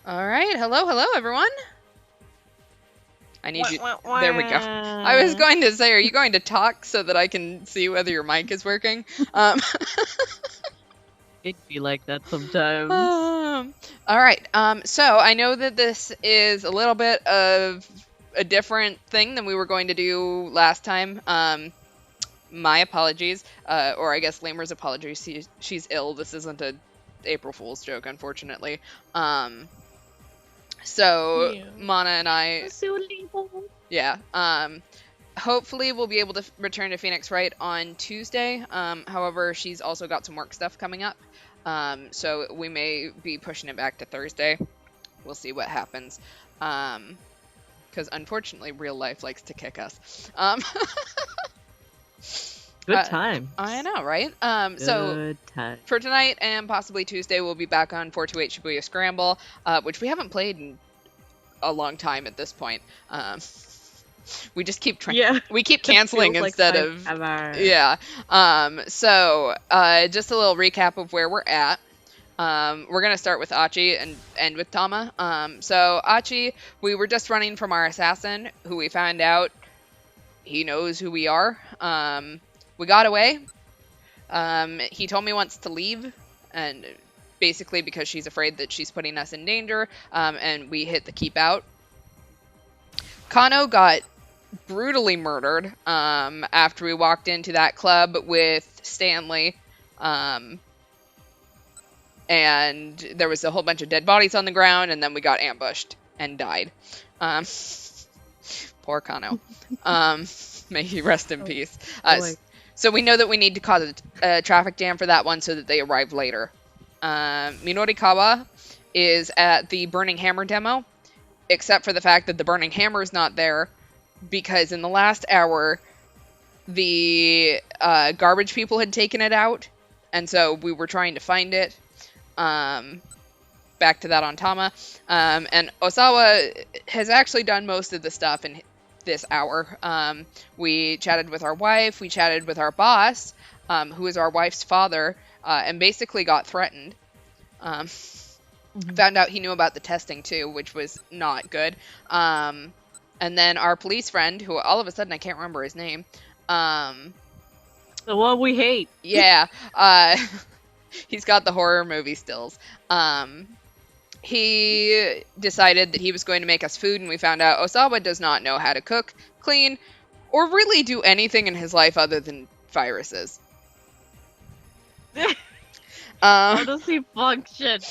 All right. Hello, everyone. I need you. There we go. I was going to say, are you going to talk so that I can see whether your mic is working? It'd be like that sometimes. All right. So I know that this is a little bit of a different thing than we were going to do last time. My apologies, or I guess Lamer's apologies. She's ill. This isn't a April Fool's joke, unfortunately. So Yeah. Mana and I, Silly boy. yeah. Hopefully we'll be able to return to Phoenix Wright on Tuesday. However, she's also got some work stuff coming up. So we may be pushing it back to Thursday. We'll see what happens. Because unfortunately, real life likes to kick us. Good time. I know, right? So Good time. for tonight and possibly Tuesday, we'll be back on 428 Shibuya Scramble, which we haven't played in a long time at this point. We just keep we keep canceling instead of yeah. So just a little recap of where we're at. We're gonna start with Achi and end with Tama. So Achi, we were just running from our assassin, who we found out he knows who we are. We got away. He told me once to leave, and basically because she's afraid that she's putting us in danger, and we hit the keep out. Kano got brutally murdered after we walked into that club with Stanley. And there was a whole bunch of dead bodies on the ground, and then we got ambushed and died. Poor Kano. May he rest in peace. So we know that we need to cause a traffic jam for that one so that they arrive later. Minorikawa is at the Burning Hammer demo, except for the fact that the Burning Hammer is not there, because in the last hour, the garbage people had taken it out, and so we were trying to find it. Back to that on Tama. And Osawa has actually done most of the stuff in this hour. We chatted with our wife, we chatted with our boss, who is our wife's father, and basically got threatened. Found out he knew about the testing too, which was not good. And then our police friend, who all of a sudden I can't remember his name. The one we hate. Yeah. He's got the horror movie stills. He decided that he was going to make us food, and we found out Osawa does not know how to cook, clean, or really do anything in his life other than viruses. How does he function?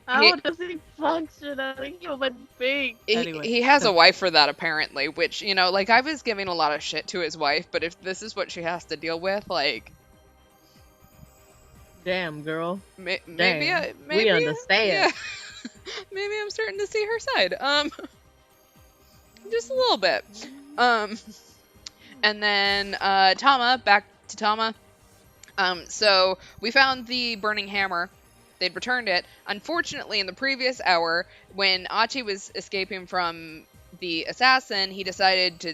How does he function as a human being? Anyway. He has a wife for that, apparently, which, you know, like, I was giving a lot of shit to his wife, but if this is what she has to deal with, like... Damn, girl. Maybe we understand. Yeah. Maybe I'm starting to see her side. Just a little bit. And then Tama, back to Tama. So we found the burning hammer. They'd returned it. Unfortunately, in the previous hour, when Achi was escaping from the assassin, he decided to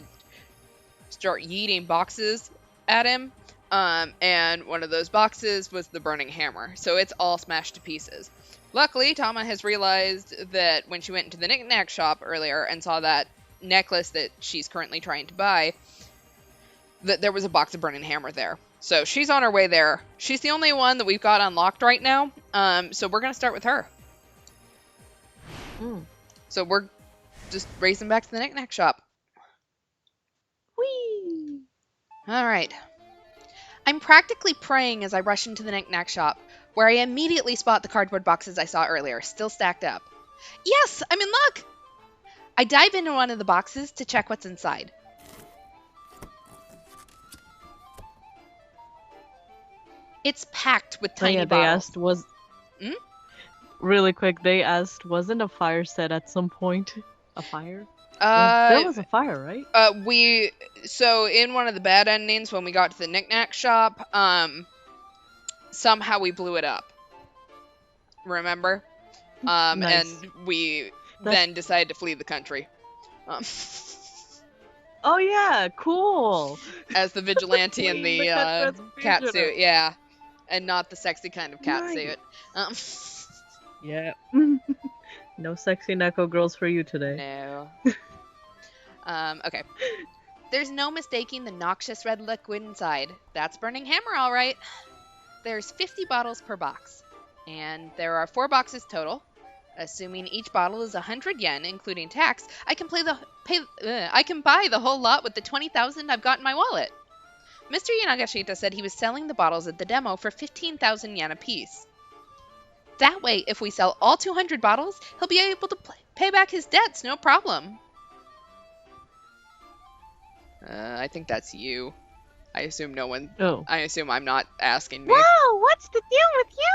start yeeting boxes at him. And one of those boxes was the burning hammer. So it's all smashed to pieces. Luckily, Tama has realized that when she went into the knick-knack shop earlier and saw that necklace that she's currently trying to buy, that there was a box of burning hammer there. So she's on her way there. She's the only one that we've got unlocked right now. So we're going to start with her. So we're just racing back to the knick-knack shop. Whee! All right. I'm practically praying as I rush into the knick-knack shop, where I immediately spot the cardboard boxes I saw earlier, still stacked up. Yes, I'm in luck! I dive into one of the boxes to check what's inside. It's packed with tiny bottles. They asked, really quick, they asked, wasn't a fire set at some point? A fire? There was a fire, right? So in one of the bad endings, when we got to the knick-knack shop, somehow we blew it up. Remember? Nice. And we then decided to flee the country. Oh yeah, cool! As the vigilante in the cat suit, yeah. And not the sexy kind of cat suit. Yeah. No sexy Neko girls for you today. No. Okay. There's no mistaking the noxious red liquid inside. That's burning hammer, all right. There's 50 bottles per box, and there are 4 boxes total. Assuming each bottle is 100 yen, including tax, I can I can buy the whole lot with the 20,000 I've got in my wallet. Mr. Yanagashita said he was selling the bottles at the demo for 15,000 yen apiece. That way, if we sell all 200 bottles, he'll be able to pay back his debts, no problem. I think that's you. I assume no one... Oh. I assume I'm not asking me. Whoa, what's the deal with you?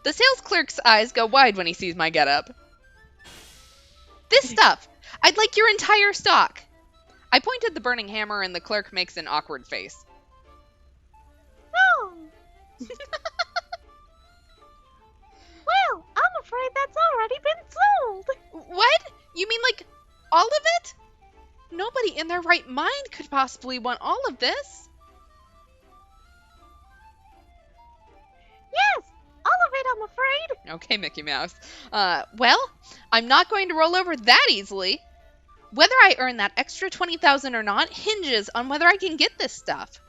The sales clerk's eyes go wide when he sees my getup. This stuff! I'd like your entire stock! I point at the burning hammer and the clerk makes an awkward face. No! Well, I'm afraid that's already been sold. What? You mean like all of it? Nobody in their right mind could possibly want all of this. Yes, all of it, I'm afraid. Okay, Mickey Mouse. Well, I'm not going to roll over that easily. Whether I earn that extra 20,000 or not hinges on whether I can get this stuff.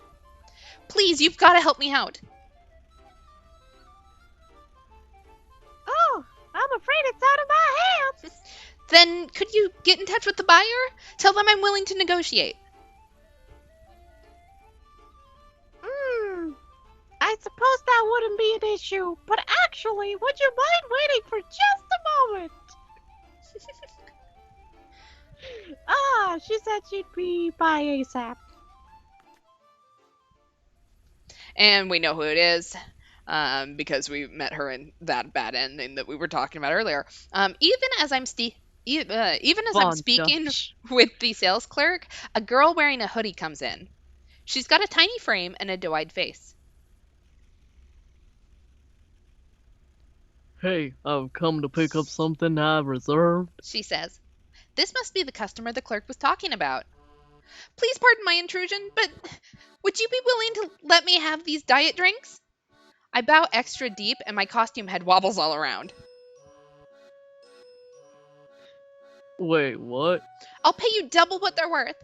Please, you've got to help me out. Oh, I'm afraid it's out of my hands. Then could you get in touch with the buyer? Tell them I'm willing to negotiate. I suppose that wouldn't be an issue, but actually, would you mind waiting for just a moment? She said she'd be by ASAP. And we know who it is, because we met her in that bad ending that we were talking about earlier. Even as I'm speaking with the sales clerk, a girl wearing a hoodie comes in. She's got a tiny frame and a doe-eyed face. Hey, I've come to pick up something I reserved, she says. This must be the customer the clerk was talking about. Please pardon my intrusion, but would you be willing to let me have these diet drinks? I bow extra deep and my costume head wobbles all around. Wait, what? I'll pay you double what they're worth.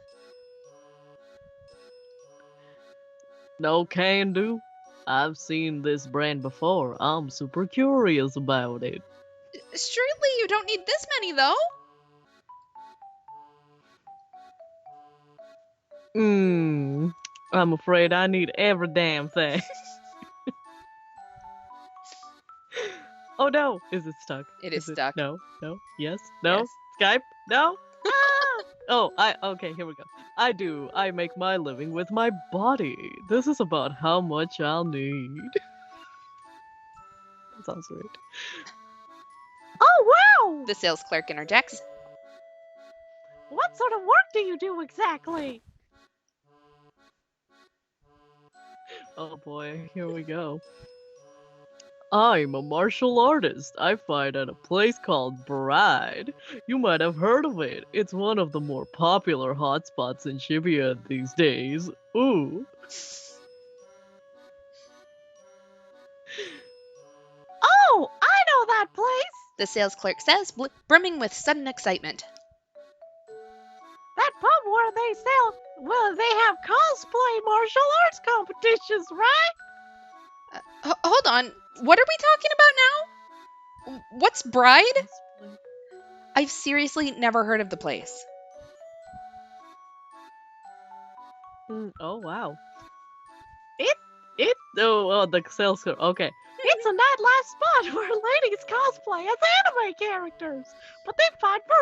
No can do. I've seen this brand before. I'm super curious about it. Surely you don't need this many, though. I'm afraid I need every damn thing. Oh no, is it stuck? It is stuck. No, yes, no, yes. Skype, no. Okay, here we go. I make my living with my body. This is about how much I'll need. That sounds weird. Oh, wow! The sales clerk interjects. What sort of work do you do exactly? Oh boy, here we go. I'm a martial artist. I fight at a place called Bride. You might have heard of it. It's one of the more popular hotspots in Shibuya these days. Ooh. Oh, I know that place! The sales clerk says, brimming with sudden excitement. That pub where they have cosplay martial arts competitions, right? Hold on. What are we talking about now? What's Bride? I've seriously never heard of the place. Oh, wow. The sales clerk. Okay. It's a nightlife spot where ladies cosplay as anime characters, but they fight for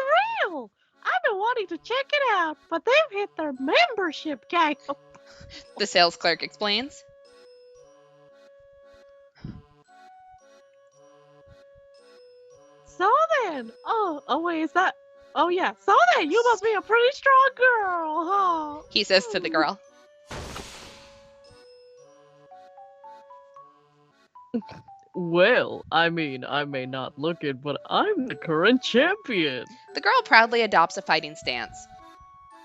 real. I've been wanting to check it out, but they've hit their membership cap. The sales clerk explains. So then, wait, is that? Oh yeah, so then you must be a pretty strong girl, huh? He says to the girl. Well, I mean, I may not look it, but I'm the current champion. The girl proudly adopts a fighting stance.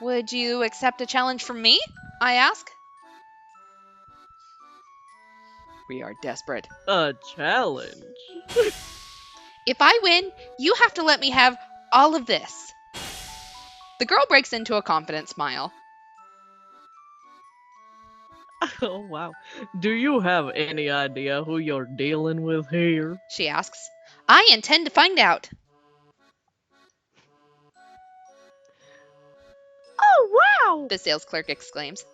Would you accept a challenge from me? I ask. We are desperate. A challenge? If I win, you have to let me have all of this. The girl breaks into a confident smile. Oh, wow. Do you have any idea who you're dealing with here? She asks. I intend to find out. Oh, wow! The sales clerk exclaims.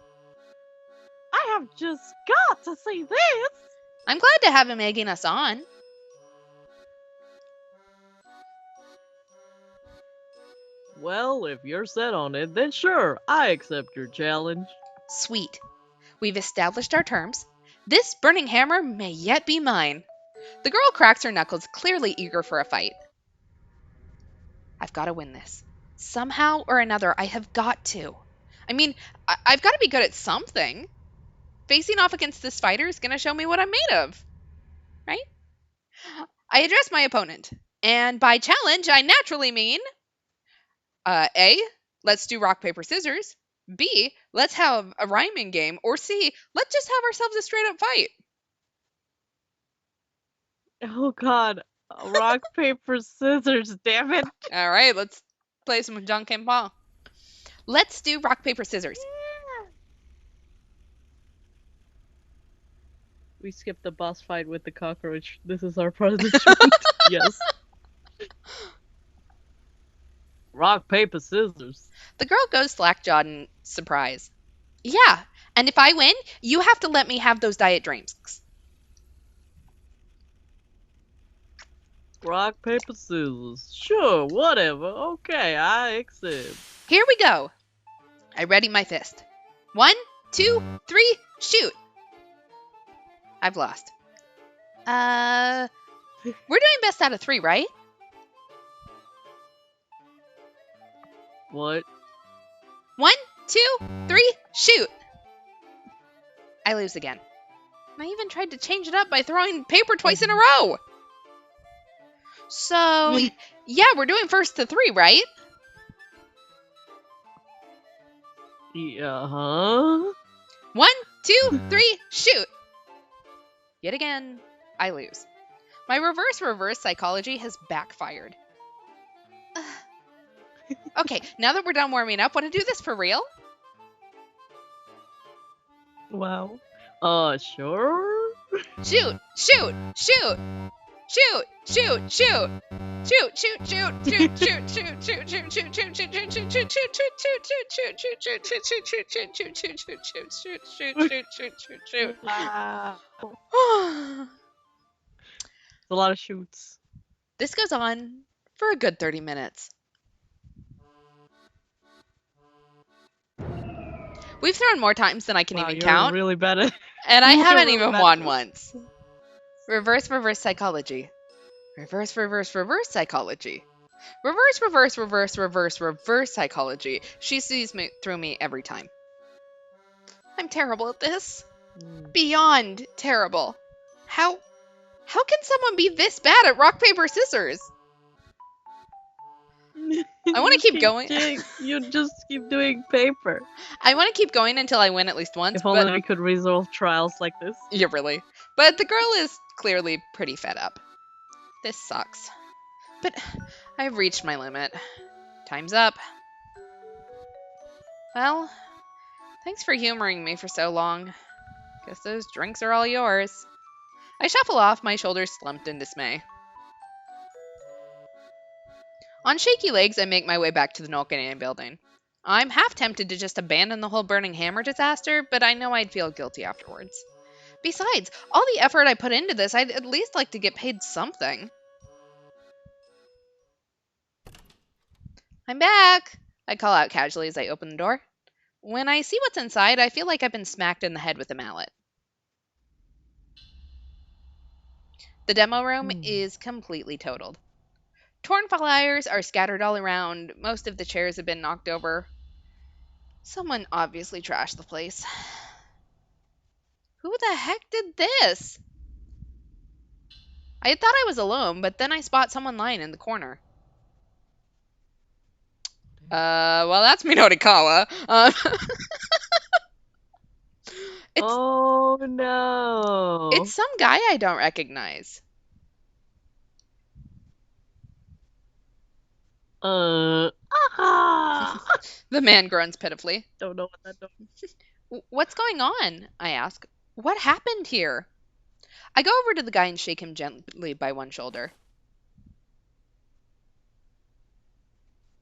I have just got to see this! I'm glad to have him egging us on. Well, if you're set on it, then sure, I accept your challenge. Sweet. We've established our terms. This burning hammer may yet be mine. The girl cracks her knuckles, clearly eager for a fight. I've got to win this. Somehow or another, I have got to. I mean, I've got to be good at something. Facing off against this fighter is going to show me what I'm made of. Right? I address my opponent. And by challenge, I naturally mean... A, let's do rock, paper, scissors. B, let's have a rhyming game. Or C, let's just have ourselves a straight up fight. Oh god. Rock, paper, scissors, damn it. All right, let's play some John Kim Paul. Let's do rock, paper, scissors. Yeah. We skipped the boss fight with the cockroach. This is our punishment. Yes. Rock, paper, scissors. The girl goes slack-jawed in surprise. Yeah, and if I win, you have to let me have those diet drinks. Rock, paper, scissors. Sure, whatever. Okay, I accept. Here we go. I ready my fist. 1, 2, 3, shoot. I've lost. We're doing best out of 3, right? What? 1, 2, 3, shoot. I lose again. I even tried to change it up by throwing paper twice in a row. So, yeah, we're doing first to 3, right? Yeah, huh? 1, 2, 3, shoot. Yet again, I lose. My reverse psychology has backfired. Okay, now that we're done warming up, want to do this for real? Wow. Sure? Shoot, shoot, shoot. Shoot, shoot, shoot. Shoot, shoot, shoot, shoot, shoot, shoot, shoot, shoot, shoot, shoot, shoot, shoot, shoot, shoot, shoot, shoot, shoot, shoot, shoot. Wow. It's a lot of shoots. This goes on for a good 30 minutes. We've thrown more times than I can even count. Really bad at and I haven't even won once. Reverse psychology. Reverse psychology. Reverse psychology. She sees me through me every time. I'm terrible at this. Beyond terrible. How can someone be this bad at rock, paper, scissors? I want to keep going. You just keep doing paper. I want to keep going until I win at least once. If only we could resolve trials like this. Yeah, really. But the girl is clearly pretty fed up. This sucks. But I've reached my limit. Time's up. Well, thanks for humoring me for so long. Guess those drinks are all yours. I shuffle off, my shoulders slumped in dismay. On shaky legs, I make my way back to the Nolkanian building. I'm half tempted to just abandon the whole burning hammer disaster, but I know I'd feel guilty afterwards. Besides, all the effort I put into this, I'd at least like to get paid something. I'm back, I call out casually as I open the door. When I see what's inside, I feel like I've been smacked in the head with a mallet. The demo room is completely totaled. Torn flyers are scattered all around. Most of the chairs have been knocked over. Someone obviously trashed the place. Who the heck did this? I thought I was alone, but then I spot someone lying in the corner. Well, that's Minorikawa. Oh no. It's some guy I don't recognize. The man grunts pitifully. Don't know what that does. What's going on? I ask. What happened here? I go over to the guy and shake him gently by one shoulder.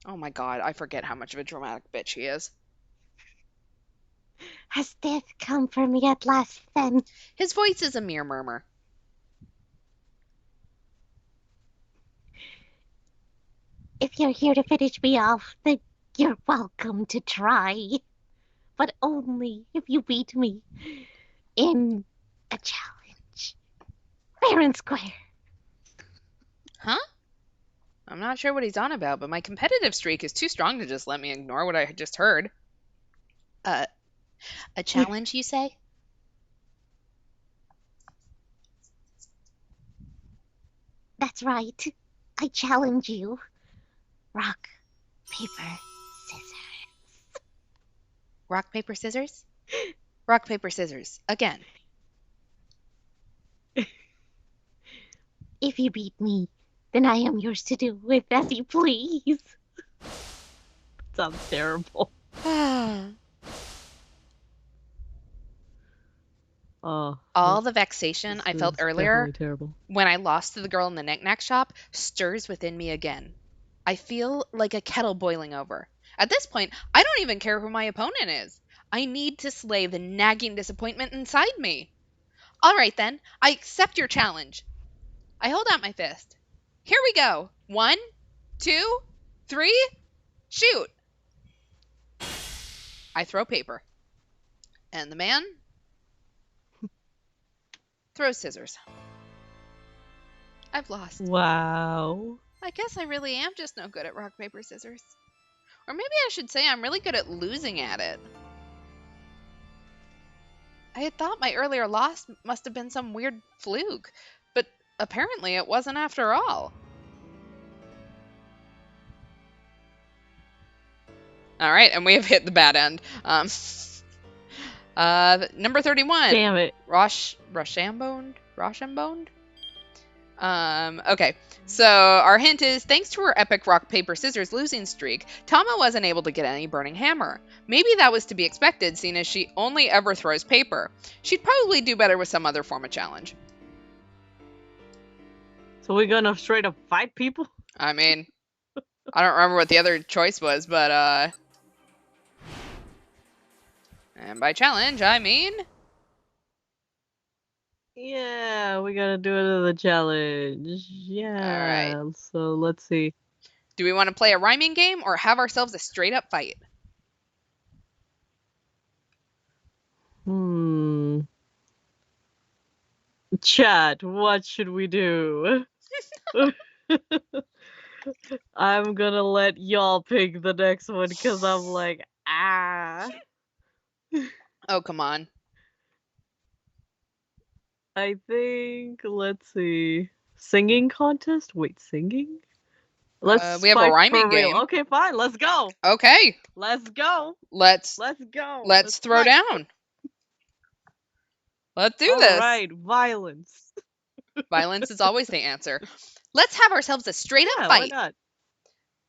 Oh my god, I forget how much of a dramatic bitch he is. Has death come for me at last, then? His voice is a mere murmur. If you're here to finish me off, then you're welcome to try. But only if you beat me in a challenge. Fair and square. Huh? I'm not sure what he's on about, but my competitive streak is too strong to just let me ignore what I just heard. A challenge, you say? That's right. I challenge you. Rock, paper, scissors. Rock, paper, scissors? Rock, paper, scissors. Again. If you beat me, then I am yours to do with as you please. Sounds terrible. All the vexation I felt earlier terrible. when I lost to the girl in the knick-knack shop stirs within me again. I feel like a kettle boiling over. At this point, I don't even care who my opponent is. I need to slay the nagging disappointment inside me. All right, then. I accept your challenge. I hold out my fist. Here we go. 1, 2, 3, shoot. I throw paper. And the man throws scissors. I've lost. Wow. I guess I really am just no good at rock, paper, scissors. Or maybe I should say I'm really good at losing at it. I had thought my earlier loss must have been some weird fluke, but apparently it wasn't after all. All right, and we have hit the bad end. Number 31. Damn it. Rochambeau? Okay, so our hint is, thanks to her epic rock, paper, scissors losing streak, Tama wasn't able to get any burning hammer. Maybe that was to be expected, seeing as she only ever throws paper. She'd probably do better with some other form of challenge. So we're gonna straight up fight people? I mean, I don't remember what the other choice was, but, and by challenge, I mean... Yeah, we gotta do another challenge. Yeah. Alright. So let's see. Do we want to play a rhyming game or have ourselves a straight up fight? Chat, what should we do? I'm gonna let y'all pick the next one because I'm like, Oh, come on. I think, let's see. Singing contest? Wait, singing? We have a rhyming game. Okay, fine, let's go. Okay. Let's go. Let's go. Let's throw down. Let's do this. All right, violence. Violence is always the answer. Let's have ourselves a straight up fight. Why not?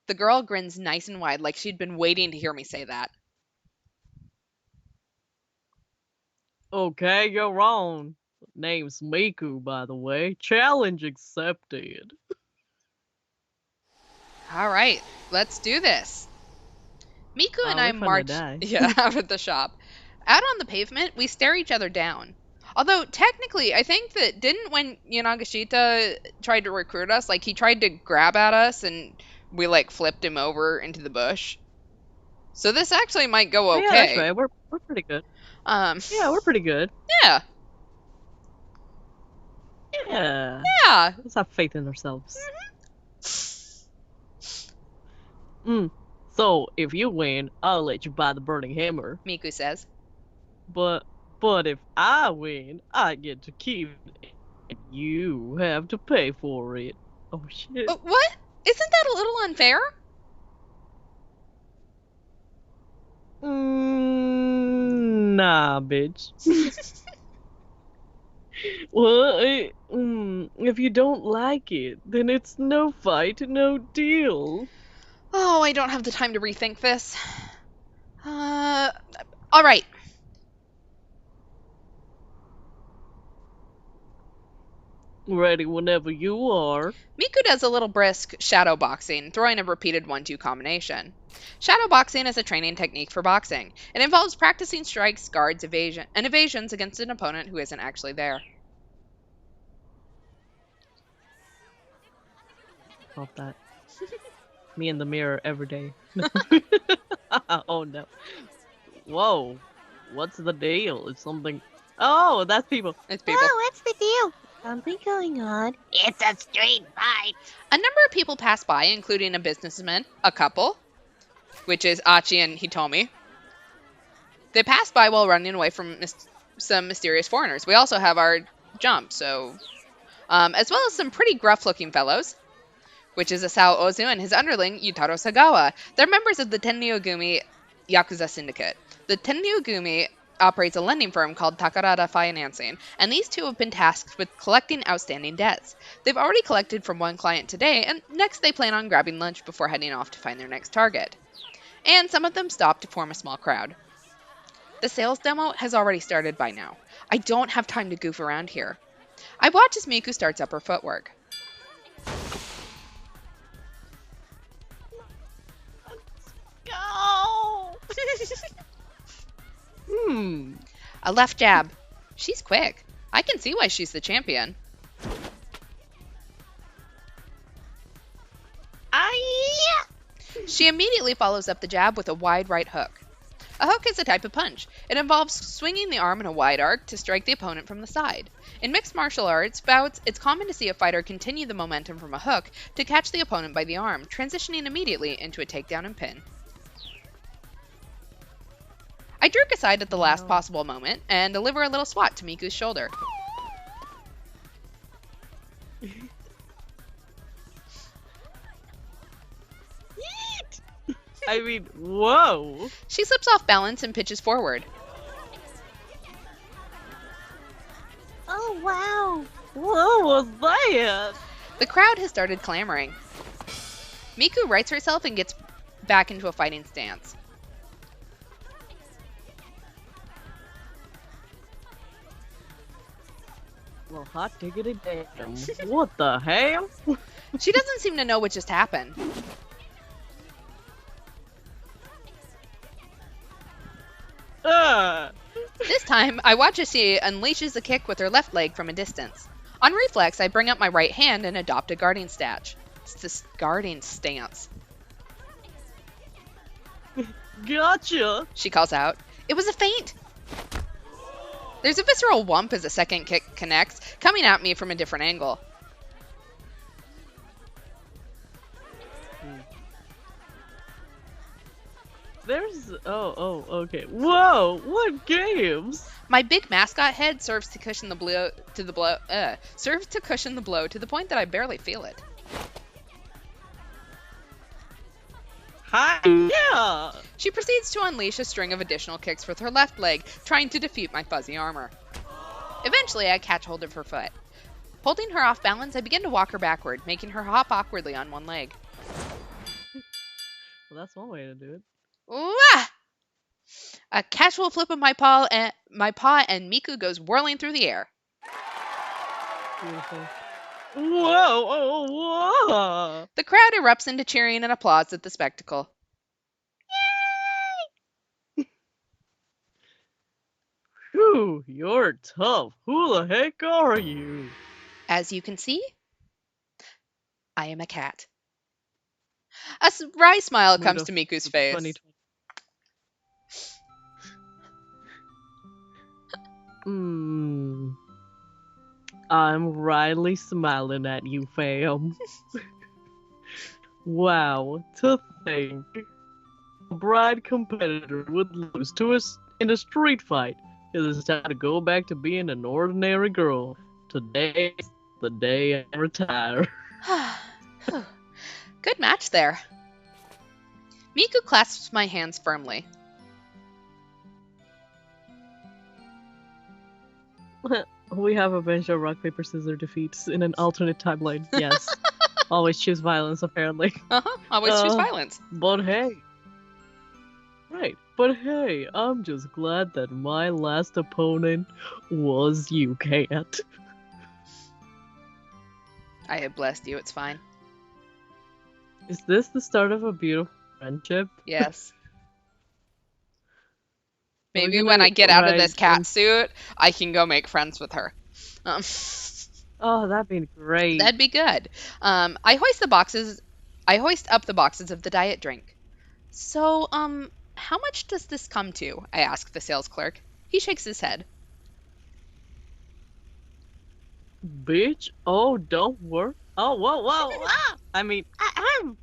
The girl grins nice and wide like she'd been waiting to hear me say that. Okay, you're wrong. Name's Miku, by the way. Challenge accepted. All right, let's do this. Miku and I march out at the shop. Out on the pavement, we stare each other down. Although, technically, I think that when Yanagashita tried to recruit us, like, he tried to grab at us and we, like, flipped him over into the bush. So this actually might go okay. Yeah, that's right. We're pretty good. Yeah, we're pretty good. Yeah. Yeah. Yeah. Let's have faith in ourselves. So, if you win, I'll let you buy the burning hammer. Miku says. But if I win, I get to keep it. And you have to pay for it. Oh, shit. What? Isn't that a little unfair? Nah, bitch. Well, if you don't like it, then it's no fight, no deal. Oh, I don't have the time to rethink this. All right. Ready whenever you are. Miku does a little brisk shadow boxing, throwing a repeated 1-2 combination. Shadow boxing is a training technique for boxing. It involves practicing strikes, guards, and evasions against an opponent who isn't actually there. Felt that. Me in the mirror every day. Oh no. Whoa. What's the deal? It's something. Oh, that's people. It's people. Oh, what's the deal? Something going on. It's a street fight. A number of people pass by, including a businessman, a couple, which is Achi and Hitomi. They pass by while running away from some mysterious foreigners. We also have our jump, as well as some pretty gruff-looking fellows, which is Asao Ozu and his underling, Yutaro Sagawa. They're members of the Tenryugumi Yakuza Syndicate. The Tenryugumi operates a lending firm called Takarada Financing, and these two have been tasked with collecting outstanding debts. They've already collected from one client today, and next they plan on grabbing lunch before heading off to find their next target. And some of them stop to form a small crowd. The sales demo has already started by now. I don't have time to goof around here. I watch as Miku starts up her footwork. Go! A left jab. She's quick. I can see why she's the champion. She immediately follows up the jab with a wide right hook. A hook is a type of punch. It involves swinging the arm in a wide arc to strike the opponent from the side. In mixed martial arts bouts, it's common to see a fighter continue the momentum from a hook to catch the opponent by the arm, transitioning immediately into a takedown and pin. I jerk aside at the last possible moment and deliver a little swat to Miku's shoulder. I mean, whoa! She slips off balance and pitches forward. Oh, wow. What was that? The crowd has started clamoring. Miku rights herself and gets back into a fighting stance. Well, hot diggity damn. What the hell? She doesn't seem to know what just happened. This time, I watch as she unleashes a kick with her left leg from a distance. On reflex, I bring up my right hand and adopt a guarding stance. Gotcha! She calls out. It was a feint! There's a visceral whump as a second kick connects, coming at me from a different angle. Okay. Whoa! What games? My big mascot head serves to cushion the blow to the point that I barely feel it. Hi! Yeah! She proceeds to unleash a string of additional kicks with her left leg, trying to defeat my fuzzy armor. Eventually, I catch hold of her foot. Holding her off balance, I begin to walk her backward, making her hop awkwardly on one leg. Well, that's one way to do it. Wah! A casual flip of my paw, and Miku goes whirling through the air. Beautiful. Whoa! Oh, whoa! The crowd erupts into cheering and applause at the spectacle. Yay! Phew, you're tough. Who the heck are you? As you can see, I am a cat. A wry smile comes to Miku's face. I'm wryly smiling at you, fam. Wow, to think a bride competitor would lose to us in a street fight. It is time to go back to being an ordinary girl. Today's the day I retire. Good match there. Miku clasps my hands firmly. We have a bunch of rock, paper, scissors defeats in an alternate timeline. Yes. Always choose violence, apparently. Always choose violence. But hey. Right. But hey, I'm just glad that my last opponent was you, Cat. I have blessed you. It's fine. Is this the start of a beautiful friendship? Yes. Maybe when I get out of this cat suit, I can go make friends with her. Oh, that'd be great. That'd be good. I hoist up the boxes of the diet drink. So, how much does this come to? I ask the sales clerk. He shakes his head. Bitch, oh, don't worry. Oh, whoa. I mean, oh,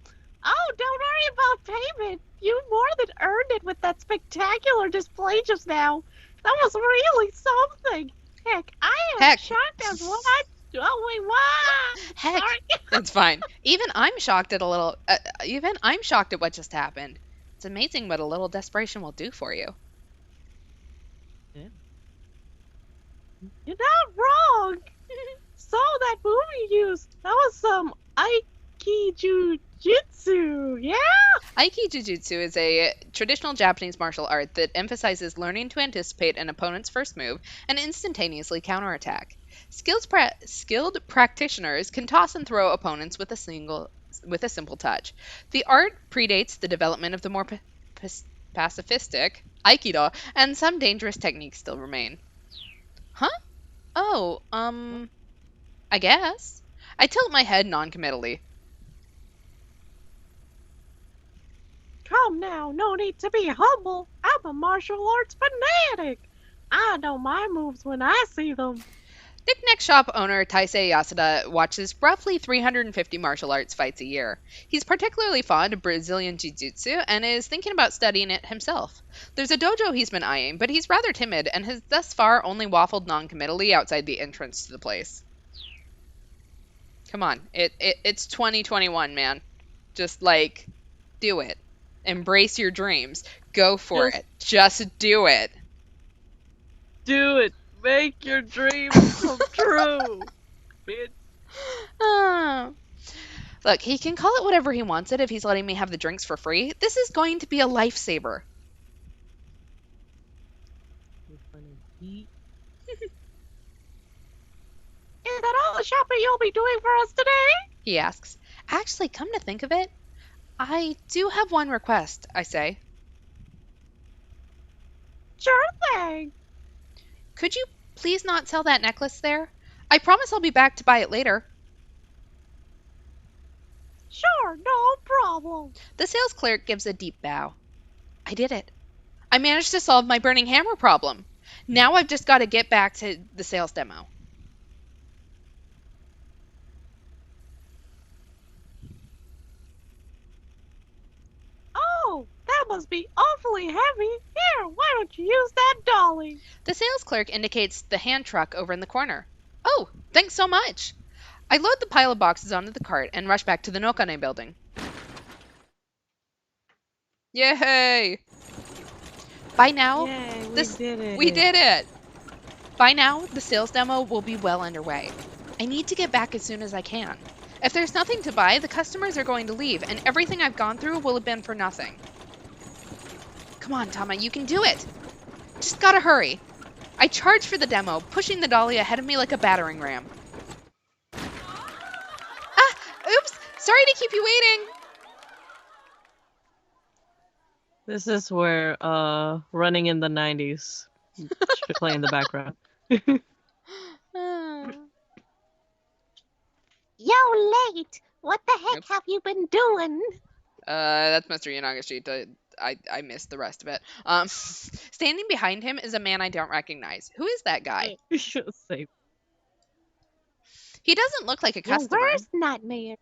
don't worry about payment. You more than earned it with that spectacular display just now. That was really something. Heck, I am shocked as what I... Oh, wait, what? Heck, sorry. It's fine. Even I'm shocked at what just happened. It's amazing what a little desperation will do for you. Yeah. You're not wrong. Saw that movie you used. That was some Aikijujutsu, yeah? Aikijujutsu is a traditional Japanese martial art that emphasizes learning to anticipate an opponent's first move and instantaneously counterattack. Skilled practitioners can toss and throw opponents with a simple touch. The art predates the development of the more pacifistic Aikido, and some dangerous techniques still remain. Huh? Oh, I guess. I tilt my head noncommittally. Come now, no need to be humble. I'm a martial arts fanatic. I know my moves when I see them. Knick-Knack shop owner Taisei Yasuda watches roughly 350 martial arts fights a year. He's particularly fond of Brazilian Jiu-Jitsu and is thinking about studying it himself. There's a dojo he's been eyeing, but he's rather timid and has thus far only waffled noncommittally outside the entrance to the place. Come on, it's 2021, man. Just, do it. Embrace your dreams. Go for it. Just do it. Do it. Make your dreams come true, bitch. Look, he can call it whatever he wants it if he's letting me have the drinks for free. This is going to be a lifesaver. Is that all the shopping you'll be doing for us today? He asks. Actually, come to think of it, I do have one request, I say. Sure thing. Could you please not sell that necklace there? I promise I'll be back to buy it later. Sure, no problem. The sales clerk gives a deep bow. I did it. I managed to solve my burning hammer problem. Now I've just got to get back to the sales demo. Oh, that must be awfully heavy. Here, why don't you use that dolly? The sales clerk indicates the hand truck over in the corner. Oh, thanks so much. I load the pile of boxes onto the cart and rush back to the Nokane building. Yay! By now, we did it. By now, the sales demo will be well underway. I need to get back as soon as I can. If there's nothing to buy, the customers are going to leave, and everything I've gone through will have been for nothing. Come on, Tama, you can do it! Just gotta hurry. I charge for the demo, pushing the dolly ahead of me like a battering ram. Ah! Oops! Sorry to keep you waiting! This is where Running in the 90s should play in the background. You're late. What the heck have you been doing? That's Mr. Yanagashita. I missed the rest of it. Standing behind him is a man I don't recognize. Who is that guy? Same. He doesn't look like a customer. Your worst nightmare.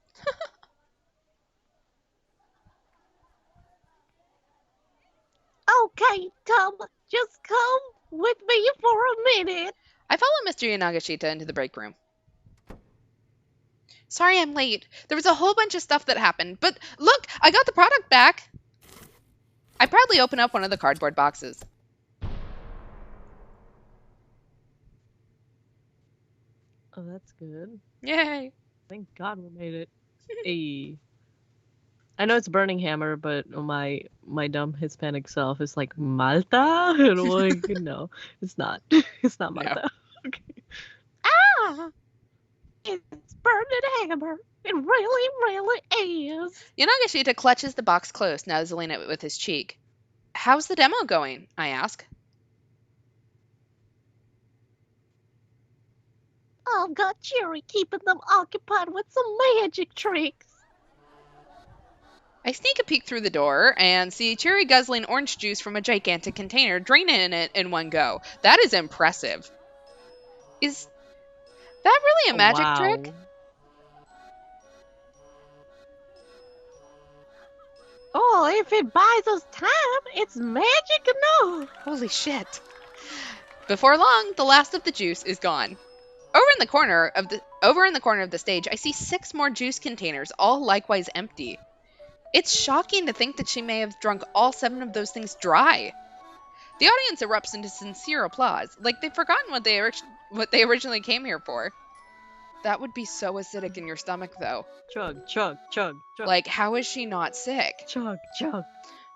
Okay, Tom, just come with me for a minute. I follow Mr. Yanagashita into the break room. Sorry I'm late. There was a whole bunch of stuff that happened, but look, I got the product back. I proudly open up one of the cardboard boxes. Oh, that's good. Yay. Thank God we made it. Hey. I know it's Burning Hammer, but my dumb Hispanic self is like Malta, and I'm like, no, it's not. It's not No. Malta. Okay. Ah! It's Burning Hammer. It really, really is. Yanagashita clutches the box close, nuzzling it with his cheek. How's the demo going? I ask. I've got Cherry keeping them occupied with some magic tricks. I sneak a peek through the door and see Cherry guzzling orange juice from a gigantic container, draining it in one go. That is impressive. Is that really a magic trick? Oh, if it buys us time, it's magic enough. Holy shit. Before long, the last of the juice is gone. Over in the corner of the stage, I see 6 more juice containers, all likewise empty. It's shocking to think that she may have drunk all 7 of those things dry. The audience erupts into sincere applause, like they've forgotten what they originally came here for. That would be so acidic in your stomach, though. Chug, chug, chug, chug. Like, how is she not sick? Chug, chug.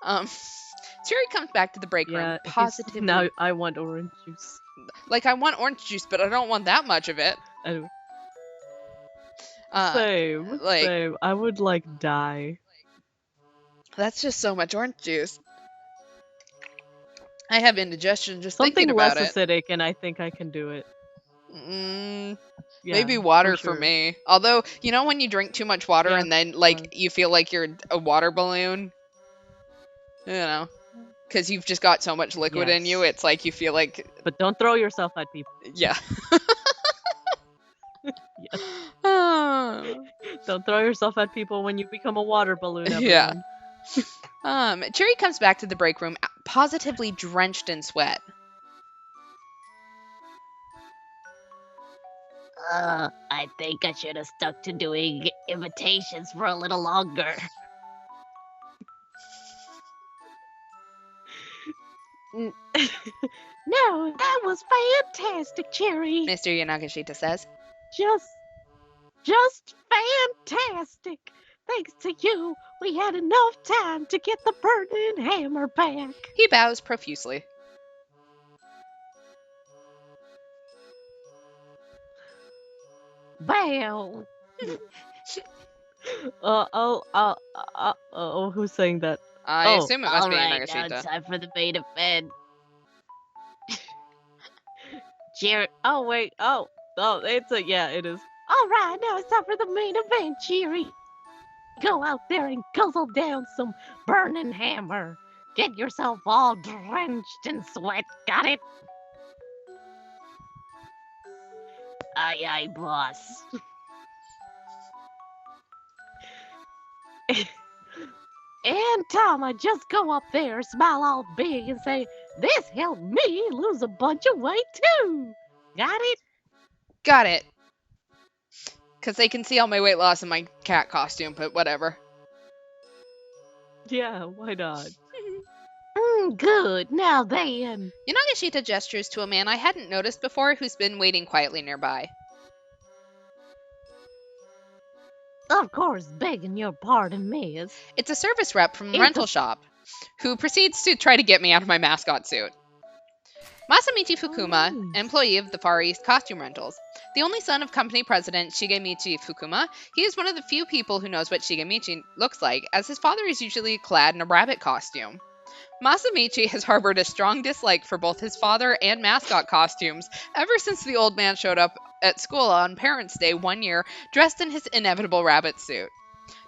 Cherry comes back to the break room, positively. Now I want orange juice. Like, I want orange juice, but I don't want that much of it. Anyway. Same. Same. I would, die. That's just so much orange juice. I have indigestion just thinking about it. Something less acidic, and I think I can do it. Yeah, maybe water for me. Although, you know when you drink too much water and then, you feel like you're a water balloon? You know? Because you've just got so much liquid in you, it's like you feel like... But don't throw yourself at people. Yeah. Don't throw yourself at people when you become a water balloon, everyone. Yeah. Cherry comes back to the break room, positively drenched in sweat. I think I should have stuck to doing imitations for a little longer. No, that was fantastic, Cherry. Mr. Yanagashita says. Just fantastic. Thanks to you, we had enough time to get the burning hammer back. He bows profusely. Bow. Who's saying that? I assume it must be Yanagashita. Nagashita. Now it's time for the main event. Cherry. Oh, wait. Oh, it is. All right, now it's time for the main event, Cherry. Go out there and guzzle down some burning hammer. Get yourself all drenched in sweat. Got it? Aye, aye, boss. And Tama, just go up there, smile all big, and say, "This helped me lose a bunch of weight too." Got it? Got it. Because they can see all my weight loss in my cat costume, but whatever. Yeah, why not? Good. Now then. Yanagashita gestures to a man I hadn't noticed before who's been waiting quietly nearby. Of course, begging your pardon, miss. It's a service rep from the rental shop, who proceeds to try to get me out of my mascot suit. Masamichi Fukuma, employee of the Far East Costume Rentals. The only son of company president Shigemichi Fukuma, he is one of the few people who knows what Shigemichi looks like, as his father is usually clad in a rabbit costume. Masamichi has harbored a strong dislike for both his father and mascot costumes ever since the old man showed up at school on Parents' Day one year dressed in his inevitable rabbit suit.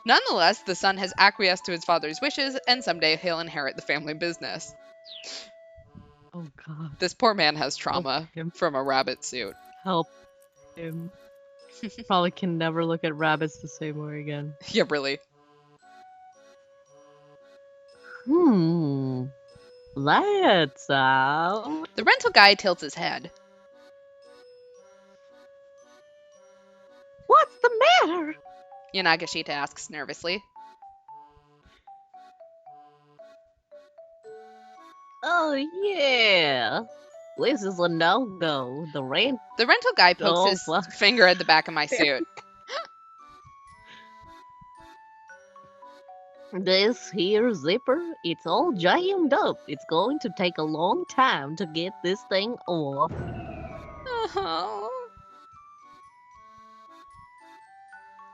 Nonetheless, the son has acquiesced to his father's wishes, and someday he'll inherit the family business. Oh, God. This poor man has trauma from a rabbit suit. Help him. Probably can never look at rabbits the same way again. Yeah, really. Let's out. The rental guy tilts his head. What's the matter? Yanagashita asks nervously. Oh, yeah. This is a no-go. The rental guy pokes his finger at the back of my suit. This here zipper, it's all jammed up. It's going to take a long time to get this thing off. Oh.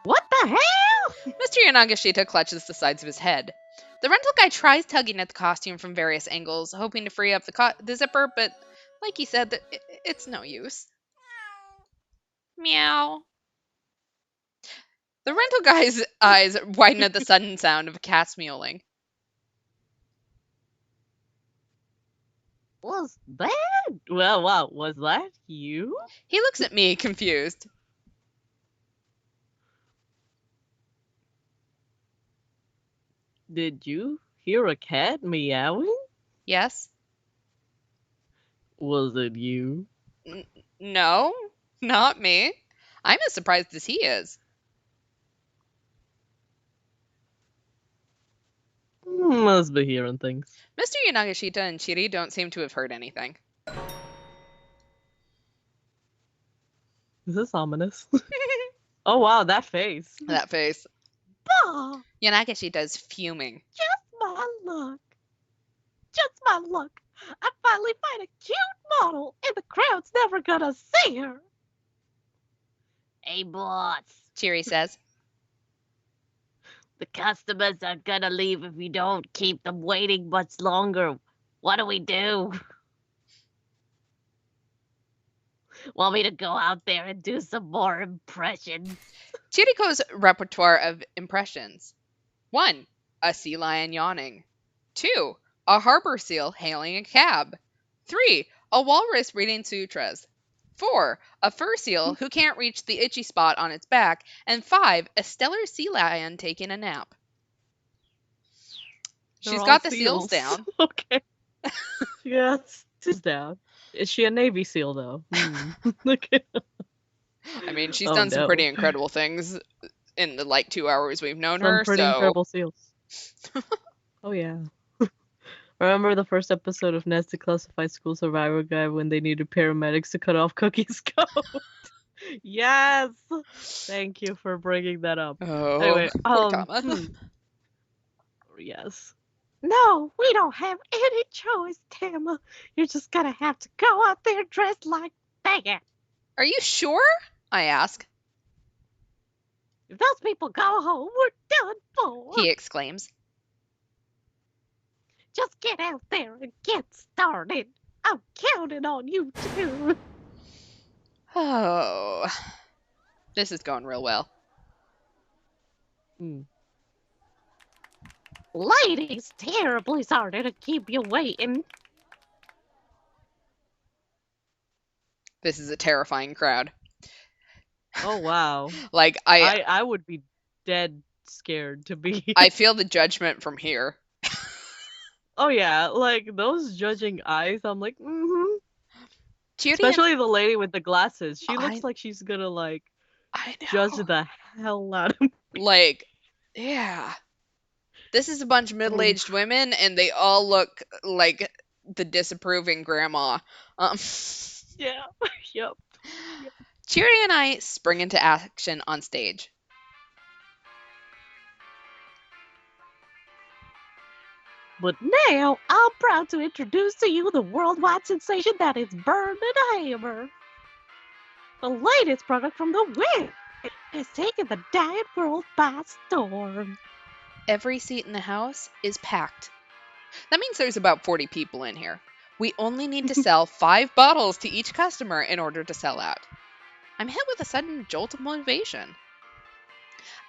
What the hell? Mr. Yanagashita clutches the sides of his head. The rental guy tries tugging at the costume from various angles, hoping to free up the zipper, but like he said, it's no use. Meow. The rental guy's eyes widen at the sudden sound of a cat's mewling. Was that? Well, wow, was that you? He looks at me, confused. Did you hear a cat meowing? Yes? Was it you? No, not me. I'm as surprised as he is. Must be hearing things. Mr. Yanagashita and Chiri don't seem to have heard anything. Is this ominous? Oh wow, that face. That face. Bah! Yanagashita is fuming. Just my luck. Just my luck. I finally find a cute model, and the crowd's never gonna see her. Hey, boss. Chiri says. The customers are gonna leave if you don't keep them waiting much longer. What do we do? Want me to go out there and do some more impressions? Chiriko's repertoire of impressions. 1. A sea lion yawning. 2. A harbor seal hailing a cab. 3. A walrus reading sutras. 4. A fur seal who can't reach the itchy spot on its back. And 5. A stellar sea lion taking a nap. She's got the seals down. Okay. Yes, she's down. Is she a Navy SEAL, though? Okay. I mean, she's done some pretty incredible things in the, 2 hours we've known her, pretty incredible seals. Oh, yeah. Remember the first episode of Nested Classified School Survivor Guide when they needed paramedics to cut off Cookie's coat? Yes! Thank you for bringing that up. Oh, anyway, Tama. Yes. No, we don't have any choice, Tama. You're just gonna have to go out there dressed like that. Are you sure? I ask. If those people go home, we're done for. He exclaims. Just get out there and get started. I'm counting on you too. Oh. This is going real well. Ladies, terribly sorry to keep you waiting. This is a terrifying crowd. Oh, wow. I would be dead scared to be. I feel the judgment from here. Oh, yeah. Those judging eyes, I'm like, Judy Especially the lady with the glasses. She looks like she's gonna, I know. judge the hell out of me. Yeah. This is a bunch of middle-aged women, and they all look like the disapproving grandma. Yeah. Yep. Cheery and I spring into action on stage. But now, I'm proud to introduce to you the worldwide sensation that is Burn and Hammer. The latest product from the West has taken the diet world by storm. Every seat in the house is packed. That means there's about 40 people in here. We only need to sell 5 bottles to each customer in order to sell out. I'm hit with a sudden jolt of motivation.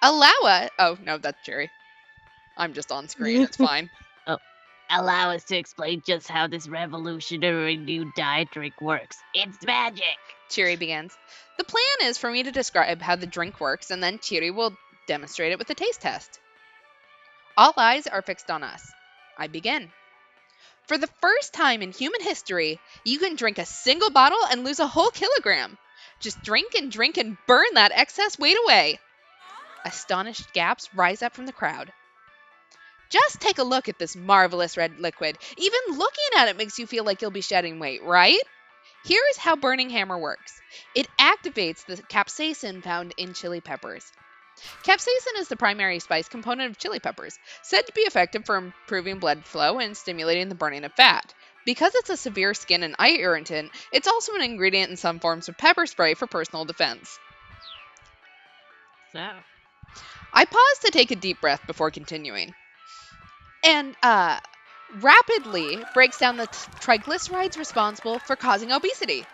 Oh, no, that's Jerry. I'm just on screen. It's fine. Allow us to explain just how this revolutionary new diet drink works. It's magic! Chiri begins. The plan is for me to describe how the drink works, and then Chiri will demonstrate it with a taste test. All eyes are fixed on us. I begin. For the first time in human history, you can drink a single bottle and lose a whole kilogram. Just drink and burn that excess weight away. Astonished gaps rise up from the crowd. Just take a look at this marvelous red liquid. Even looking at it makes you feel like you'll be shedding weight, right? Here is how Burning Hammer works. It activates the capsaicin found in chili peppers. Capsaicin is the primary spice component of chili peppers, said to be effective for improving blood flow and stimulating the burning of fat. Because it's a severe skin and eye irritant, it's also an ingredient in some forms of pepper spray for personal defense. So. I paused to take a deep breath before continuing. And, rapidly breaks down the triglycerides responsible for causing obesity.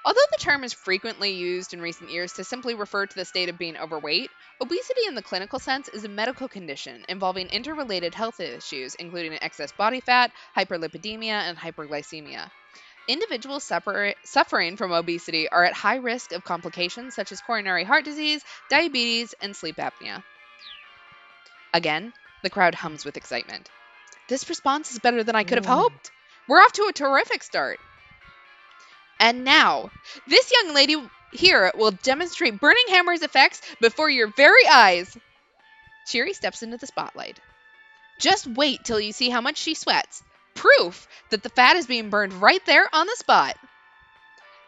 Although the term is frequently used in recent years to simply refer to the state of being overweight, obesity in the clinical sense is a medical condition involving interrelated health issues, including excess body fat, hyperlipidemia, and hyperglycemia. Individuals suffering from obesity are at high risk of complications such as coronary heart disease, diabetes, and sleep apnea. Again, the crowd hums with excitement. This response is better than I could have hoped. We're off to a terrific start. And now, this young lady here will demonstrate Burning Hammer's effects before your very eyes. Cheery steps into the spotlight. Just wait till you see how much she sweats. Proof that the fat is being burned right there on the spot.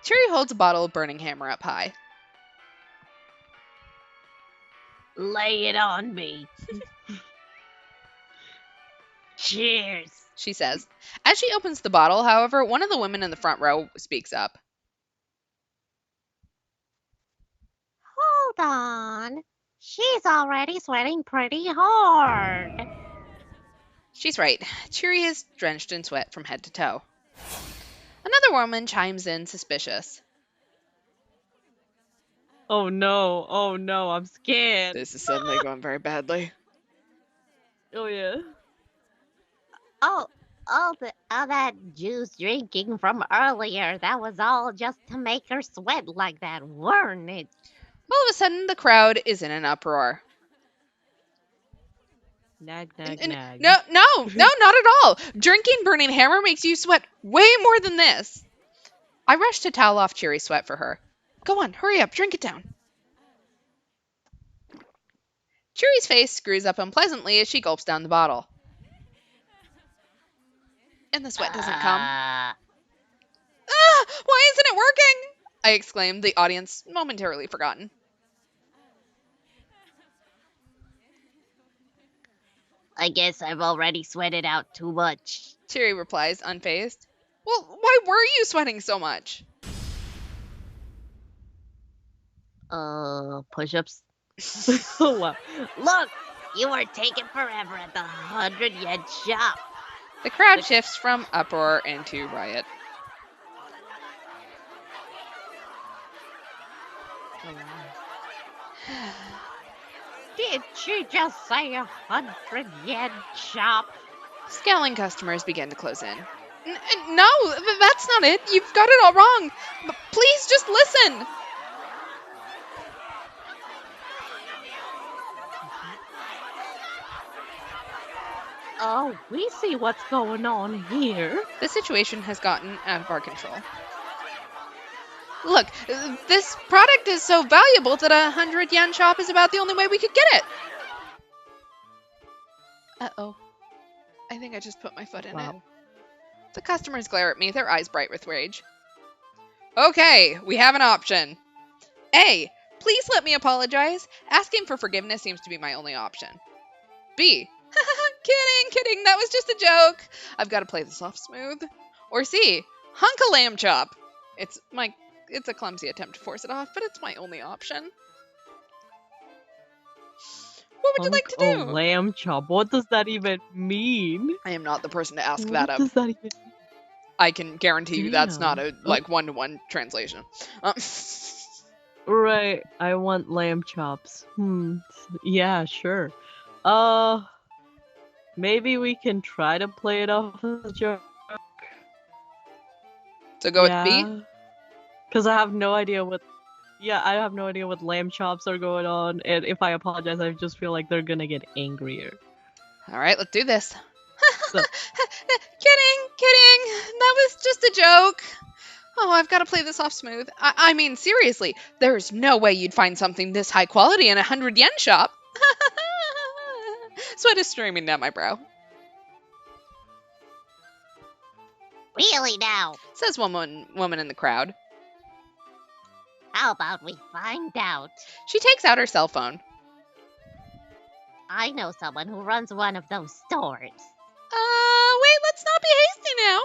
Cheery holds a bottle of Burning Hammer up high. Lay it on me. Cheers, she says. As she opens the bottle, however, one of the women in the front row speaks up. Hold on. She's already sweating pretty hard. She's right. Cheery is drenched in sweat from head to toe. Another woman chimes in, suspicious. Oh no, I'm scared. This is suddenly going very badly. Oh yeah. All that juice drinking from earlier, that was all just to make her sweat like that, weren't it? All of a sudden, the crowd is in an uproar. Nag. No, not at all. Drinking Burning Hammer makes you sweat way more than this. I rush to towel off Cheery's sweat for her. Go on, hurry up, drink it down. Cheery's face screws up unpleasantly as she gulps down the bottle. And the sweat doesn't come. Ah! Why isn't it working? I exclaimed, the audience momentarily forgotten. I guess I've already sweated out too much. Cheery replies, unfazed. Well, why were you sweating so much? Push-ups. Oh, wow. Look, you are taking forever at the 100-yen shop. The crowd shifts from uproar into riot. Did she just say 100-yen shop? Scowling customers begin to close in. No, that's not it. You've got it all wrong. Please just listen. Oh, we see what's going on here. The situation has gotten out of our control. Look, this product is so valuable that a 100-yen shop is about the only way we could get it. Uh-oh. I think I just put my foot in it. The customers glare at me, their eyes bright with rage. Okay, we have an option. A, please let me apologize. Asking for forgiveness seems to be my only option. B, kidding, that was just a joke. I've got to play this off smooth. Or C, hunk a lamb chop. It's a clumsy attempt to force it off, but it's my only option. What would you like to do? Oh, lamb chop. What does that even mean? I am not the person to ask that of. What does that even mean? I can guarantee you that's not a one-to-one translation. Right. I want lamb chops. Yeah, sure. Maybe we can try to play it off as a joke. So go with B? Because I have no idea what... Yeah, I have no idea what lamb chops are going on, and if I apologize, I just feel like they're gonna get angrier. Alright, let's do this. So... Kidding! That was just a joke! Oh, I've got to play this off smooth. I mean, seriously, there's no way you'd find something this high quality in a 100-yen shop. Sweat is streaming down my brow. Really now? Says one woman in the crowd. How about we find out? She takes out her cell phone. I know someone who runs one of those stores. Wait, let's not be hasty now.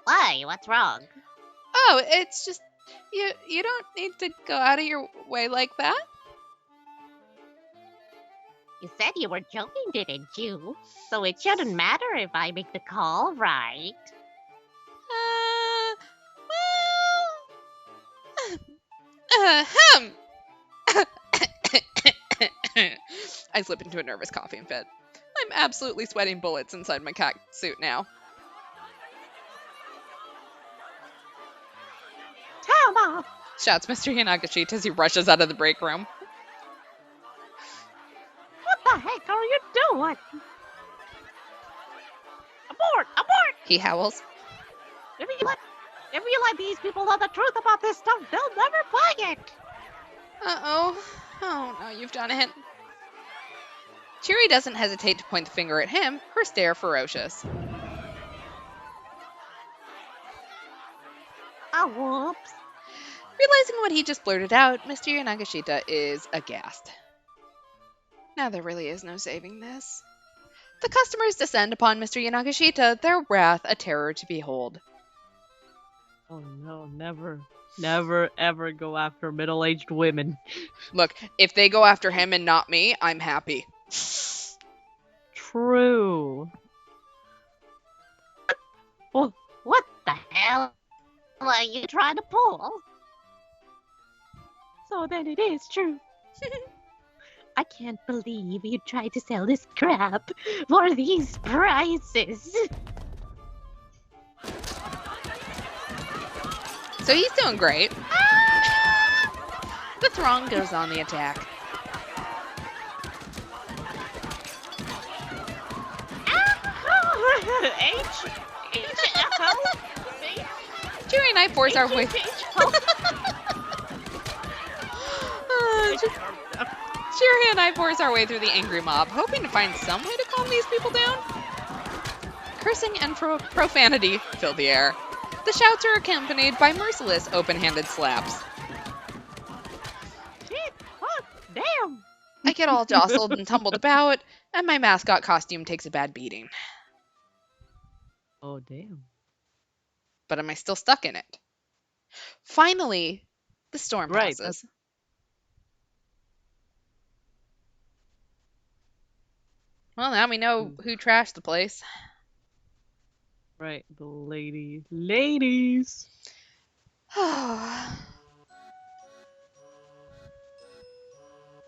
Why? What's wrong? Oh, it's just, you don't need to go out of your way like that. You said you were joking, didn't you? So it shouldn't matter if I make the call, right? Ahem. I slip into a nervous coughing fit. I'm absolutely sweating bullets inside my cat suit now. Tama! Shouts Mr. Yanagashita as he rushes out of the break room. What the heck are you doing? Abort! Abort! He howls. If you let these people know the truth about this stuff, they'll never buy it! Uh-oh. Oh, no, you've done it. Cheery doesn't hesitate to point the finger at him, her stare ferocious. Oh, whoops. Realizing what he just blurted out, Mr. Yanagashita is aghast. Now there really is no saving this. The customers descend upon Mr. Yanagashita, their wrath a terror to behold. Oh no, never, never, ever go after middle-aged women. Look, if they go after him and not me, I'm happy. True. Well, what the hell are you trying to pull? So then it is true. I can't believe you tried to sell this crap for these prices. So he's doing great. Ah! The throng goes on the attack. Cheery and I force our way. Cheery and I force our way through the angry mob, hoping to find some way to calm these people down. Cursing and profanity fill the air. The shouts are accompanied by merciless, open-handed slaps. Shit, fuck, damn. I get all jostled and tumbled about, and my mascot costume takes a bad beating. Oh, damn. But am I still stuck in it? Finally, the storm passes. Well, now we know who trashed the place. Right, the ladies.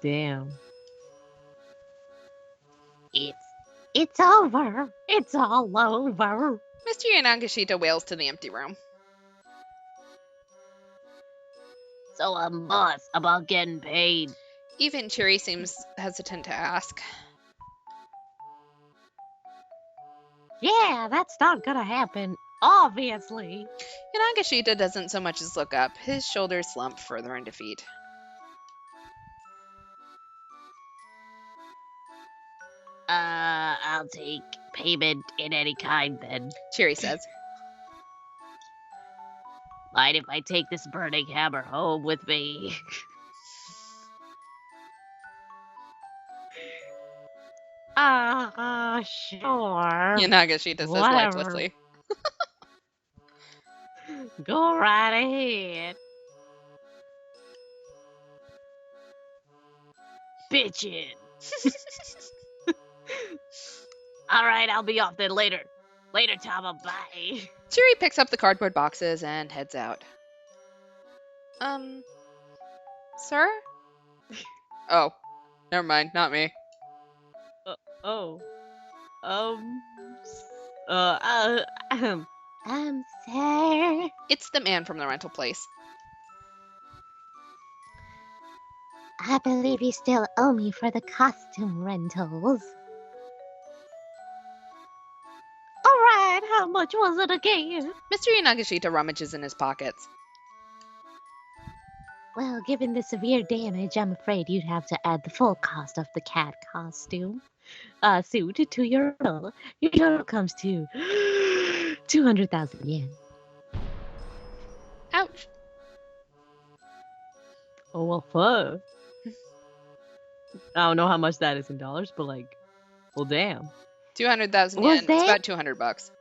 Damn. It's over. It's all over. Mr. Yanagashita wails to the empty room. So boss, about getting paid. Even Cheery seems hesitant to ask. Yeah, that's not gonna happen. Obviously. Yanagashita doesn't so much as look up. His shoulders slump further in defeat. I'll take payment in any kind then. Cheery says. Mind if I take this burning hammer home with me? Sure. Yanagashita says Whatever. lifelessly. Go right ahead. Bitchin'. Alright, I'll be off then later. Later, Tama, bye. Cheery picks up the cardboard boxes and heads out. Sir? Oh, never mind, not me. Sir. It's the man from the rental place. I believe you still owe me for the costume rentals. Alright, how much was it again? Mr. Yanagashita rummages in his pockets. Well, given the severe damage, I'm afraid you'd have to add the full cost of the cat costume. Suit to your bill. Your total comes to 200,000 yen. Oh, well, fuck. I don't know how much that is in dollars, but like, well, damn. 200,000 yen. It's about $200.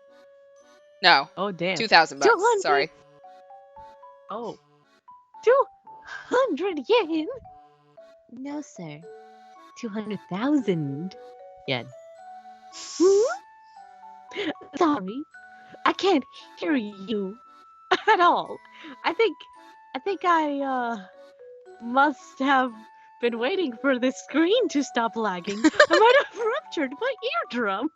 No. Oh, damn. 2,000 bucks. Sorry. Oh. 200 yen? No, sir. 200,000 yen. Sorry, I can't hear you at all. I think I must have been waiting for the screen to stop lagging. I might have ruptured my eardrum.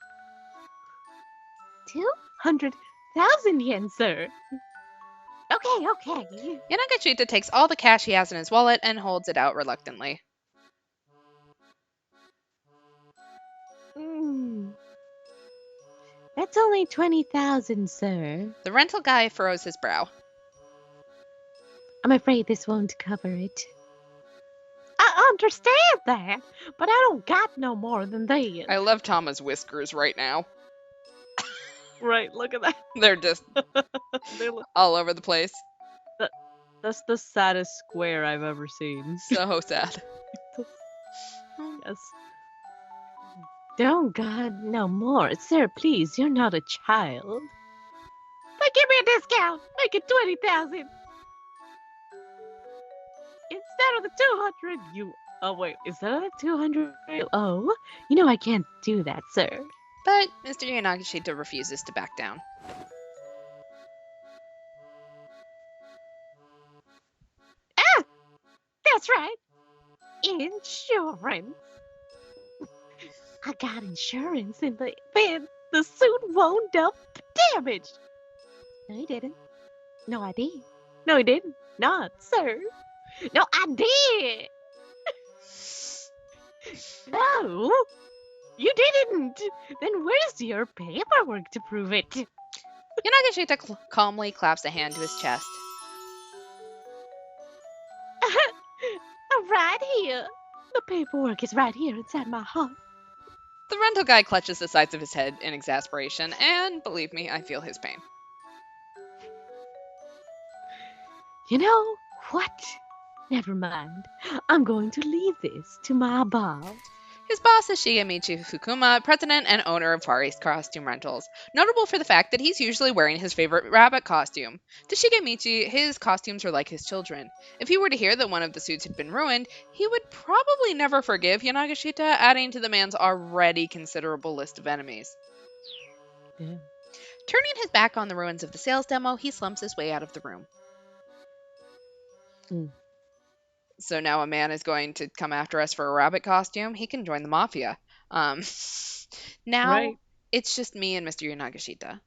200,000 yen, sir. Okay. Yanagashita takes all the cash he has in his wallet and holds it out reluctantly. That's only 20,000, sir. The rental guy furrows his brow. I'm afraid this won't cover it. I understand that, but I don't got no more than that. I love Tama's whiskers right now. Right, look at that. They're just all over the place. That's the saddest square I've ever seen. So sad. Yes. Don't God no more. Sir, please, you're not a child. But give me a discount. Make it 20,000. Instead of the 200 you... Oh, wait. Instead of the 200 you owe, you know I can't do that, sir. But Mr. Yanagashita refuses to back down. That's right. Insurance. I got insurance in the event the suit wound up damaged. No, he didn't. No, I did. No, he didn't. Not, sir. No, I did. No, you didn't. Then where's your paperwork to prove it? Yanagashita calmly claps a hand to his chest. Right here. The paperwork is right here inside my heart. The rental guy clutches the sides of his head in exasperation, and believe me, I feel his pain. You know what? Never mind. I'm going to leave this to my boss. His boss is Shigemichi Fukuma, president and owner of Far East Costume Rentals, notable for the fact that he's usually wearing his favorite rabbit costume. To Shigemichi, his costumes are like his children. If he were to hear that one of the suits had been ruined, he would probably never forgive Yanagashita, adding to the man's already considerable list of enemies. Yeah. Turning his back on the ruins of the sales demo, he slumps his way out of the room. So now a man is going to come after us for a rabbit costume. He can join the mafia. Now Right. It's just me and Mr. Yanagashita.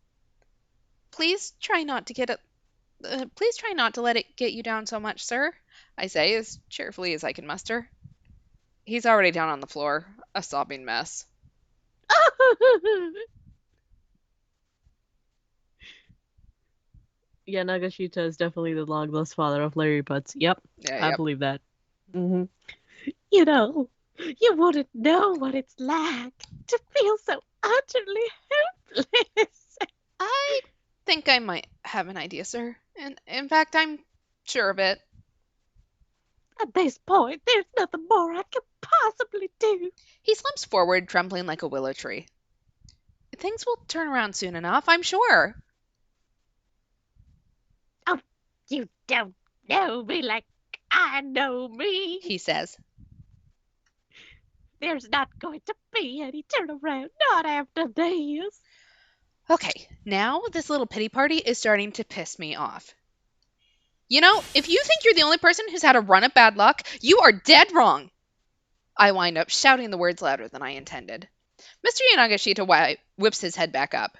Please try not to let it get you down so much, sir, I say as cheerfully as I can muster. He's already down on the floor, a sobbing mess. Yeah, Nagashita is definitely the long-lost father of Larry Butts. Yep, Yeah, I believe that. You know, you wouldn't know what it's like to feel so utterly helpless. I think I might have an idea, sir. And in fact, I'm sure of it. At this point, there's nothing more I could possibly do. He slumps forward, trembling like a willow tree. Things will turn around soon enough, I'm sure. You don't know me like I know me, he says. There's not going to be any turnaround, not after this. Okay, now this little pity party is starting to piss me off. You know, if you think you're the only person who's had a run of bad luck, you are dead wrong. I wind up shouting the words louder than I intended. Mr. Yanagashita whips his head back up.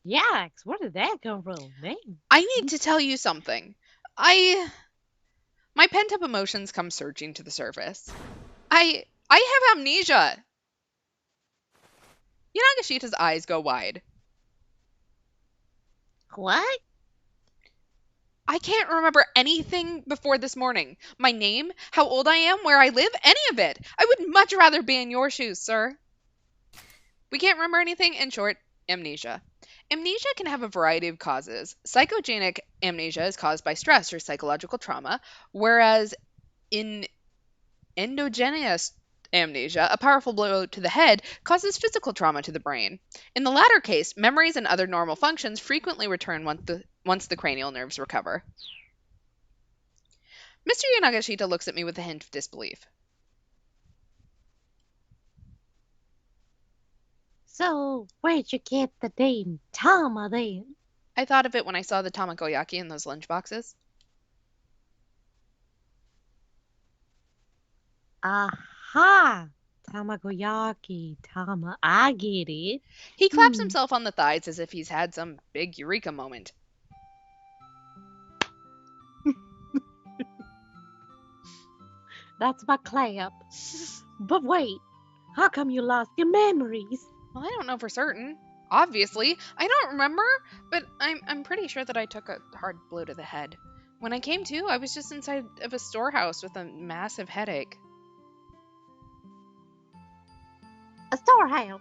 Yikes, where did that come from, man? I need to tell you something. My pent-up emotions come surging to the surface. I have amnesia. Yanagashita's eyes go wide. What? I can't remember anything before this morning. My name, how old I am, where I live, any of it. I would much rather be in your shoes, sir. We can't remember anything. In short, amnesia. Amnesia can have a variety of causes. Psychogenic amnesia is caused by stress or psychological trauma, whereas in endogenous amnesia, a powerful blow to the head causes physical trauma to the brain. In the latter case, memories and other normal functions frequently return once the cranial nerves recover. Mr. Yanagashita looks at me with a hint of disbelief. So, where'd you get the name Tama then? I thought of it when I saw the tamagoyaki in those lunchboxes. Aha! Tamagoyaki, Tama, I get it. He claps himself on the thighs as if he's had some big eureka moment. That's my clap. But wait, how come you lost your memories? Well, I don't know for certain. Obviously, I don't remember, but I'm pretty sure that I took a hard blow to the head. When I came to, I was just inside of a storehouse with a massive headache. A storehouse.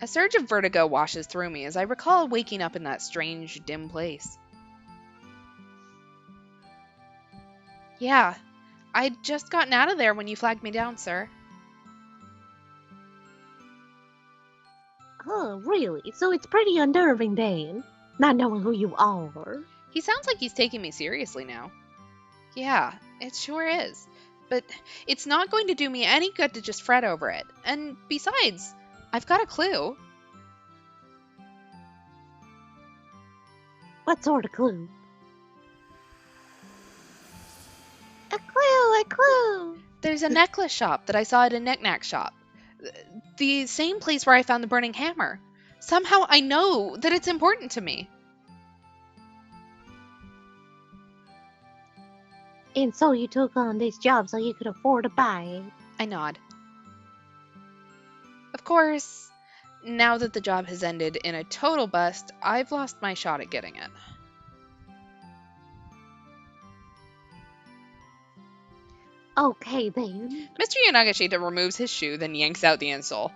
A surge of vertigo washes through me as I recall waking up in that strange, dim place. Yeah, I'd just gotten out of there when you flagged me down, sir. Oh, really? So it's pretty unnerving then, not knowing who you are. He sounds like he's taking me seriously now. Yeah, it sure is. But it's not going to do me any good to just fret over it. And besides, I've got a clue. What sort of clue? A clue, a clue. There's a necklace shop that I saw at a knick-knack shop. The same place where I found the burning hammer. Somehow I know that it's important to me. And so you took on this job so you could afford to buy it. I nod. Of course, now that the job has ended in a total bust, I've lost my shot at getting it. Okay, then. Mr. Yanagashita removes his shoe, then yanks out the insole.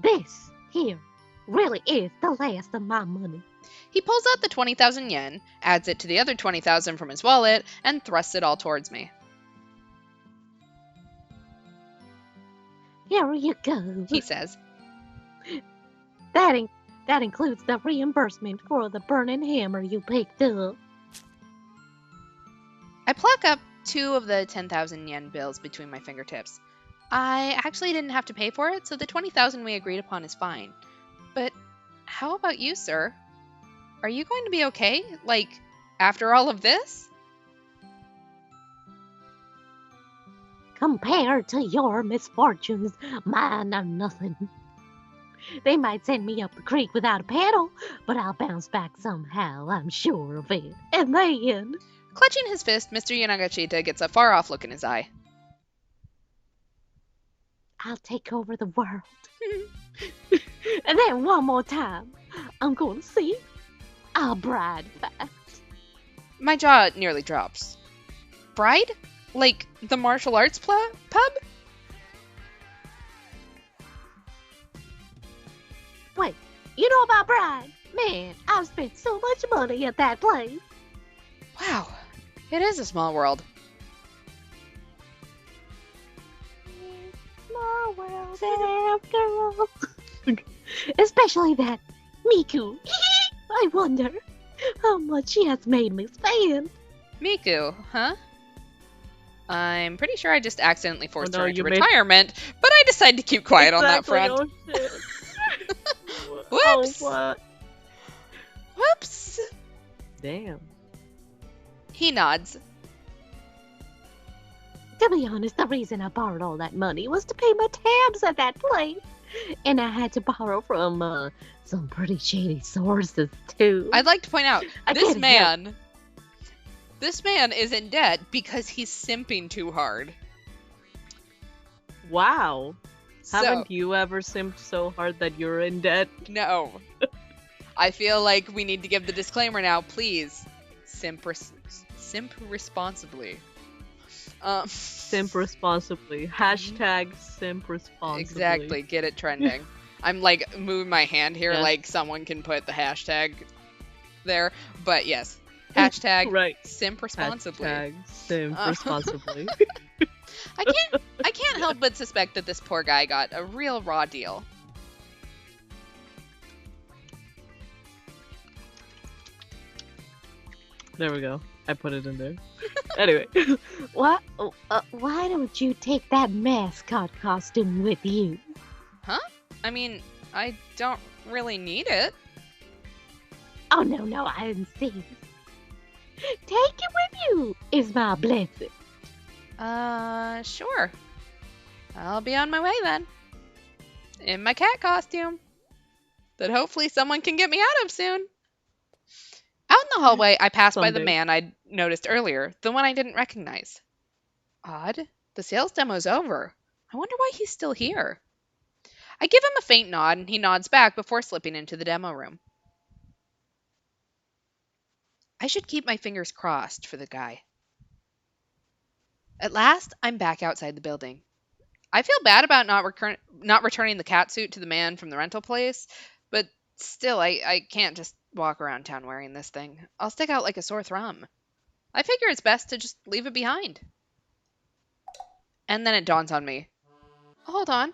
This here really is the last of my money. He pulls out the 20,000 yen, adds it to the other 20,000 from his wallet, and thrusts it all towards me. Here you go, He says. That includes the reimbursement for the burning hammer you picked up. I pluck up 2 of the 10,000 yen bills between my fingertips. I actually didn't have to pay for it, so the 20,000 we agreed upon is fine. But how about you, sir? Are you going to be okay? Like, after all of this? Compared to your misfortunes, mine are nothing. They might send me up the creek without a paddle, but I'll bounce back somehow, I'm sure of it. And then... Clutching his fist, Mr. Yanagashita gets a far-off look in his eye. I'll take over the world. And then one more time, I'm going to see a bride fight. My jaw nearly drops. Bride? Like the martial arts pub? Wait, you know about Bride? Man, I've spent so much money at that place. Wow, it is a small world. Small world after all. Especially that Miku. I wonder how much she has made me spend. Miku, huh? I'm pretty sure I just accidentally forced her into you made- retirement, but I decided to keep quiet on that front. Oh, shit. Whoops! Oh, what? Whoops! Damn. He nods. To be honest, the reason I borrowed all that money was to pay my tabs at that place. And I had to borrow from some pretty shady sources, too. I'd like to point out, I this get it, man is in debt because he's simping too hard. Wow. So, Haven't you ever simped so hard that you're in debt? no. I feel like we need to give the disclaimer now, please. Simp responsibly. Simp responsibly. Hashtag simp responsibly. Exactly. Get it trending. I'm like moving my hand here like someone can put the hashtag there. But yes. Hashtag right. simp responsibly. Hashtag simp responsibly. I can't help but suspect that this poor guy got a real raw deal. There we go. I put it in there. Anyway. What? Why don't you take that mascot costume with you? Huh? I mean, I don't really need it. Oh, no, I insist. Take it with you, is my blessing. Sure. I'll be on my way then. In my cat costume. That hopefully someone can get me out of soon. Out in the hallway, I passed by the man I'd noticed earlier, the one I didn't recognize. Odd. The sales demo's over. I wonder why he's still here. I give him a faint nod, and he nods back before slipping into the demo room. I should keep my fingers crossed for the guy. At last, I'm back outside the building. I feel bad about not returning the catsuit to the man from the rental place, but still, I can't just walk around town wearing this thing. I'll stick out like a sore thumb. I figure it's best to just leave it behind. And then it dawns on me. Hold on.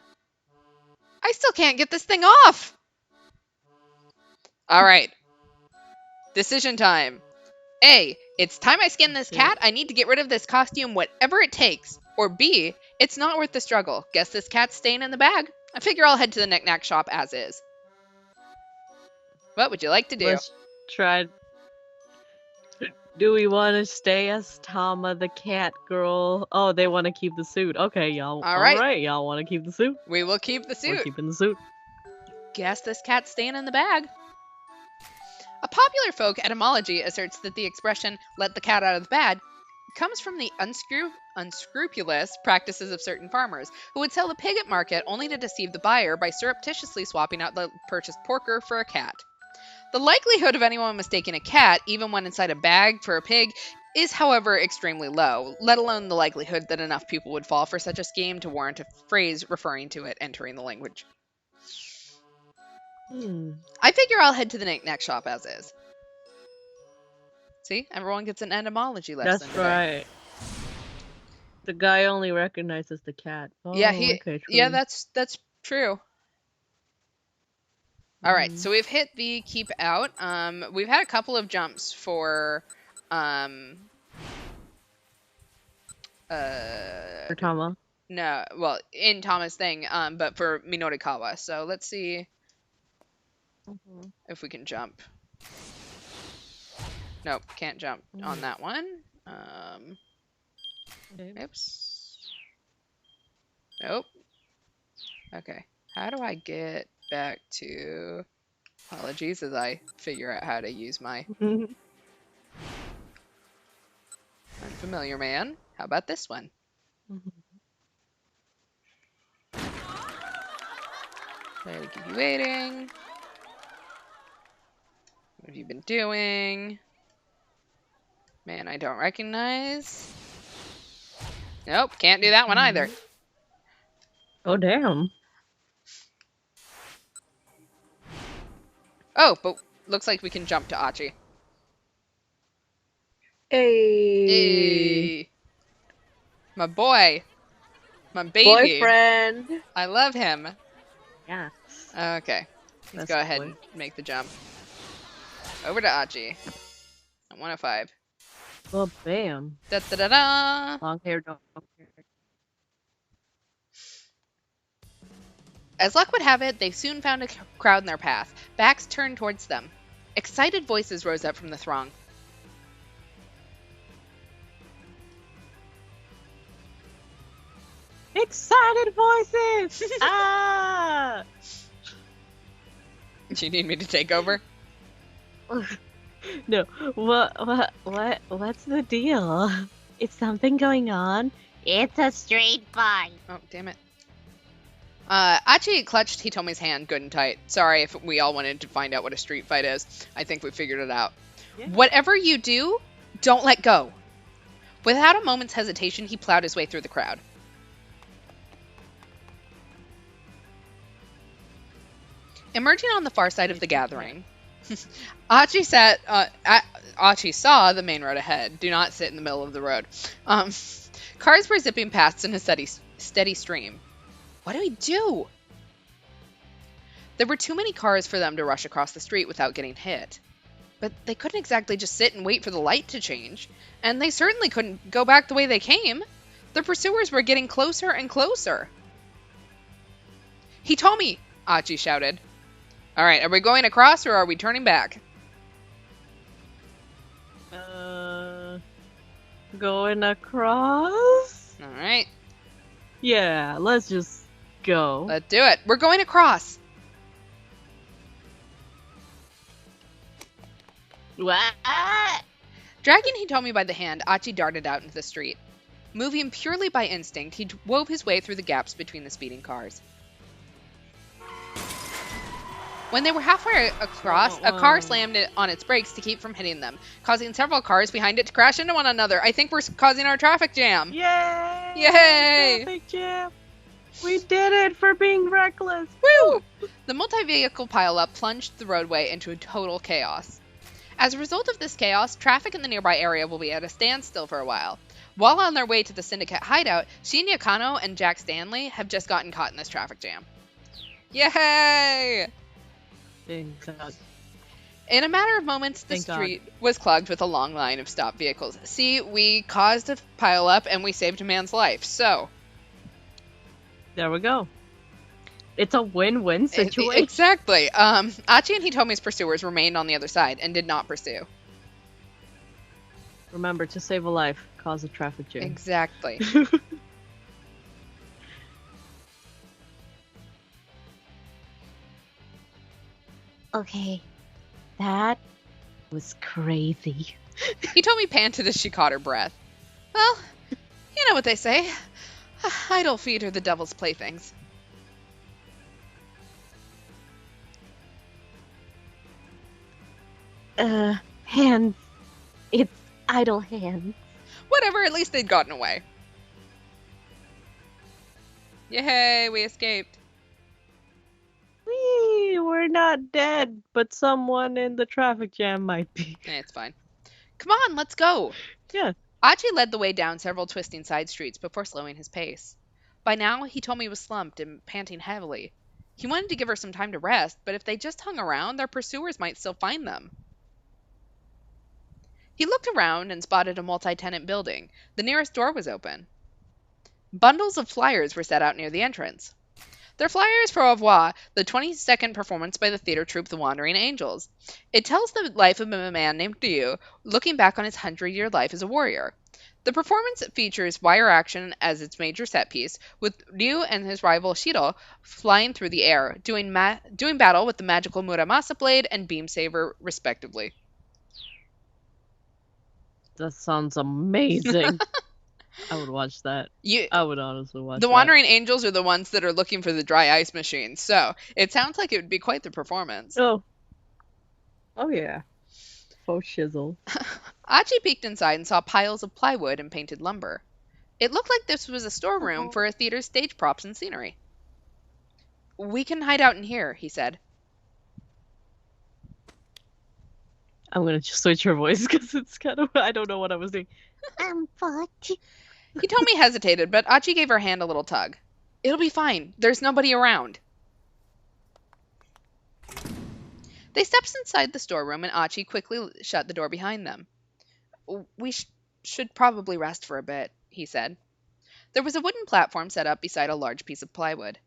I still can't get this thing off! Alright. Decision time. A. It's time I skin this cat. I need to get rid of this costume whatever it takes. Or B. It's not worth the struggle. Guess this cat's staying in the bag. I figure I'll head to the knick-knack shop as is. What would you like to do? Let's try. Do we want to stay as Tama the cat girl? Oh, they want to keep the suit. Okay, y'all. All right, y'all want to keep the suit? We will keep the suit. We're keeping the suit. Guess this cat's staying in the bag. A popular folk etymology asserts that the expression, let the cat out of the bag, comes from the unscrupulous practices of certain farmers who would sell the pig at market only to deceive the buyer by surreptitiously swapping out the purchased porker for a cat. The likelihood of anyone mistaking a cat, even when inside a bag, for a pig is, however, extremely low, let alone the likelihood that enough people would fall for such a scheme to warrant a phrase referring to it entering the language. I figure I'll head to the knick-knack shop as is. See? Everyone gets an etymology lesson. That's right. The guy only recognizes the cat. Oh, yeah, okay, yeah, that's true. All right, so we've hit the keep out. We've had a couple of jumps for Tama. No, well, in Tama's thing, but for Minorikawa. So let's see if we can jump. Nope, can't jump on that one. Oops. Nope. Okay. How do I get back to... Apologies as I figure out how to use my... Unfamiliar man. How about this one? I'll keep you waiting. What have you been doing? Man, I don't recognize. Nope, can't do that one either. Oh, damn. Oh, but looks like we can jump to Achi. Hey. My boy. My baby. Boyfriend. I love him. Yeah. Okay. Let's go ahead and make the jump. Over to Achi. 105. Well, bam. Da da da da. Long hair, no hair. As luck would have it, they soon found a crowd in their path. Backs turned towards them. Excited voices rose up from the throng. Excited voices! Ah! Do you need me to take over? No. What's the deal? Is something going on? It's a street fight. Oh, damn it. Achi clutched Hitomi's hand good and tight. Sorry if we all wanted to find out what a street fight is. I think we figured it out. Yeah. Whatever you do, don't let go. Without a moment's hesitation, he plowed his way through the crowd. Emerging on the far side of the gathering, Achi saw the main road ahead. Do not sit in the middle of the road. Cars were zipping past in a steady stream. What do we do? There were too many cars for them to rush across the street without getting hit. But they couldn't exactly just sit and wait for the light to change. And they certainly couldn't go back the way they came. The pursuers were getting closer and closer. "Hitomi!" Achi shouted. "All right, are we going across or are we turning back?" Going across? All right. Yeah, let's just go. Let's do it. We're going across. What? Dragging Hitomi by the hand, Achi darted out into the street. Moving purely by instinct, he wove his way through the gaps between the speeding cars. When they were halfway across, a car slammed on its brakes to keep from hitting them, causing several cars behind it to crash into one another. I think we're causing our traffic jam. Yay! Yay! Traffic jam! We did it for being reckless! Woo! The multi-vehicle pileup plunged the roadway into a total chaos. As a result of this chaos, traffic in the nearby area will be at a standstill for a while. While on their way to the Syndicate hideout, Shinya Kano and Jack Stanley have just gotten caught in this traffic jam. Yay! Thank God. In a matter of moments, the street was clogged with a long line of stopped vehicles. See, we caused a pileup and we saved a man's life, so... There we go. It's a win-win situation. Exactly. Achi and Hitomi's pursuers remained on the other side and did not pursue. Remember, to save a life, cause a traffic jam. Exactly. Okay, that was crazy. Hitomi panted as she caught her breath. Well, you know what they say. Idle feet are the devil's playthings. Hands. It's idle hands. Whatever, at least they'd gotten away. Yay, we escaped. We're not dead, but someone in the traffic jam might be. It's fine. Come on, let's go. Yeah. Achi led the way down several twisting side streets before slowing his pace. By now, Hitomi was slumped and panting heavily. He wanted to give her some time to rest, but if they just hung around, their pursuers might still find them. He looked around and spotted a multi-tenant building. The nearest door was open. Bundles of flyers were set out near the entrance. They're flyers for Au revoir, the 22nd performance by the theater troupe The Wandering Angels. It tells the life of a man named Ryu, looking back on his 100-year life as a warrior. The performance features wire action as its major set piece, with Ryu and his rival Shiro flying through the air, doing battle with the magical Muramasa blade and beam saber, respectively. That sounds amazing. I would watch that. I would honestly watch that. The Wandering Angels are the ones that are looking for the dry ice machine, so it sounds like it would be quite the performance. Oh yeah. Faux shizzle. Achi peeked inside and saw piles of plywood and painted lumber. It looked like this was a storeroom for a theater's stage props and scenery. "We can hide out in here," he said. I'm gonna just switch her voice because it's kind of... I don't know what I was doing. But... Hitomi hesitated, but Achi gave her hand a little tug. "It'll be fine. There's nobody around." They stepped inside the storeroom, and Achi quickly shut the door behind them. "We should probably rest for a bit," he said. There was a wooden platform set up beside a large piece of plywood.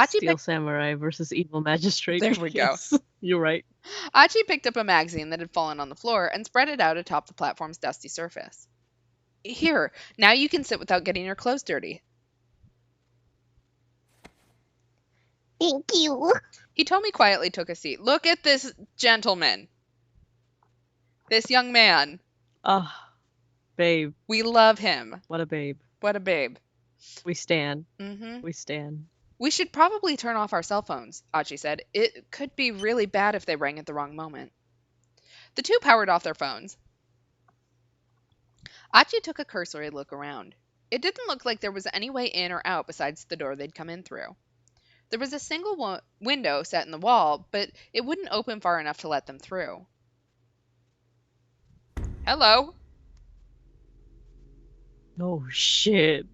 Steel Samurai versus Evil Magistrate. There we go. You're right. Achi picked up a magazine that had fallen on the floor and spread it out atop the platform's dusty surface. "Here, now you can sit without getting your clothes dirty." Thank you. Hitomi quietly took a seat. "Look at this gentleman. This young man. Oh, babe. We love him. What a babe. What a babe." We stan. Mm-hmm. We stan. "We should probably turn off our cell phones," Achi said. "It could be really bad if they rang at the wrong moment." The two powered off their phones. Achi took a cursory look around. It didn't look like there was any way in or out besides the door they'd come in through. There was a single window set in the wall, but it wouldn't open far enough to let them through. Hello. Oh, shit.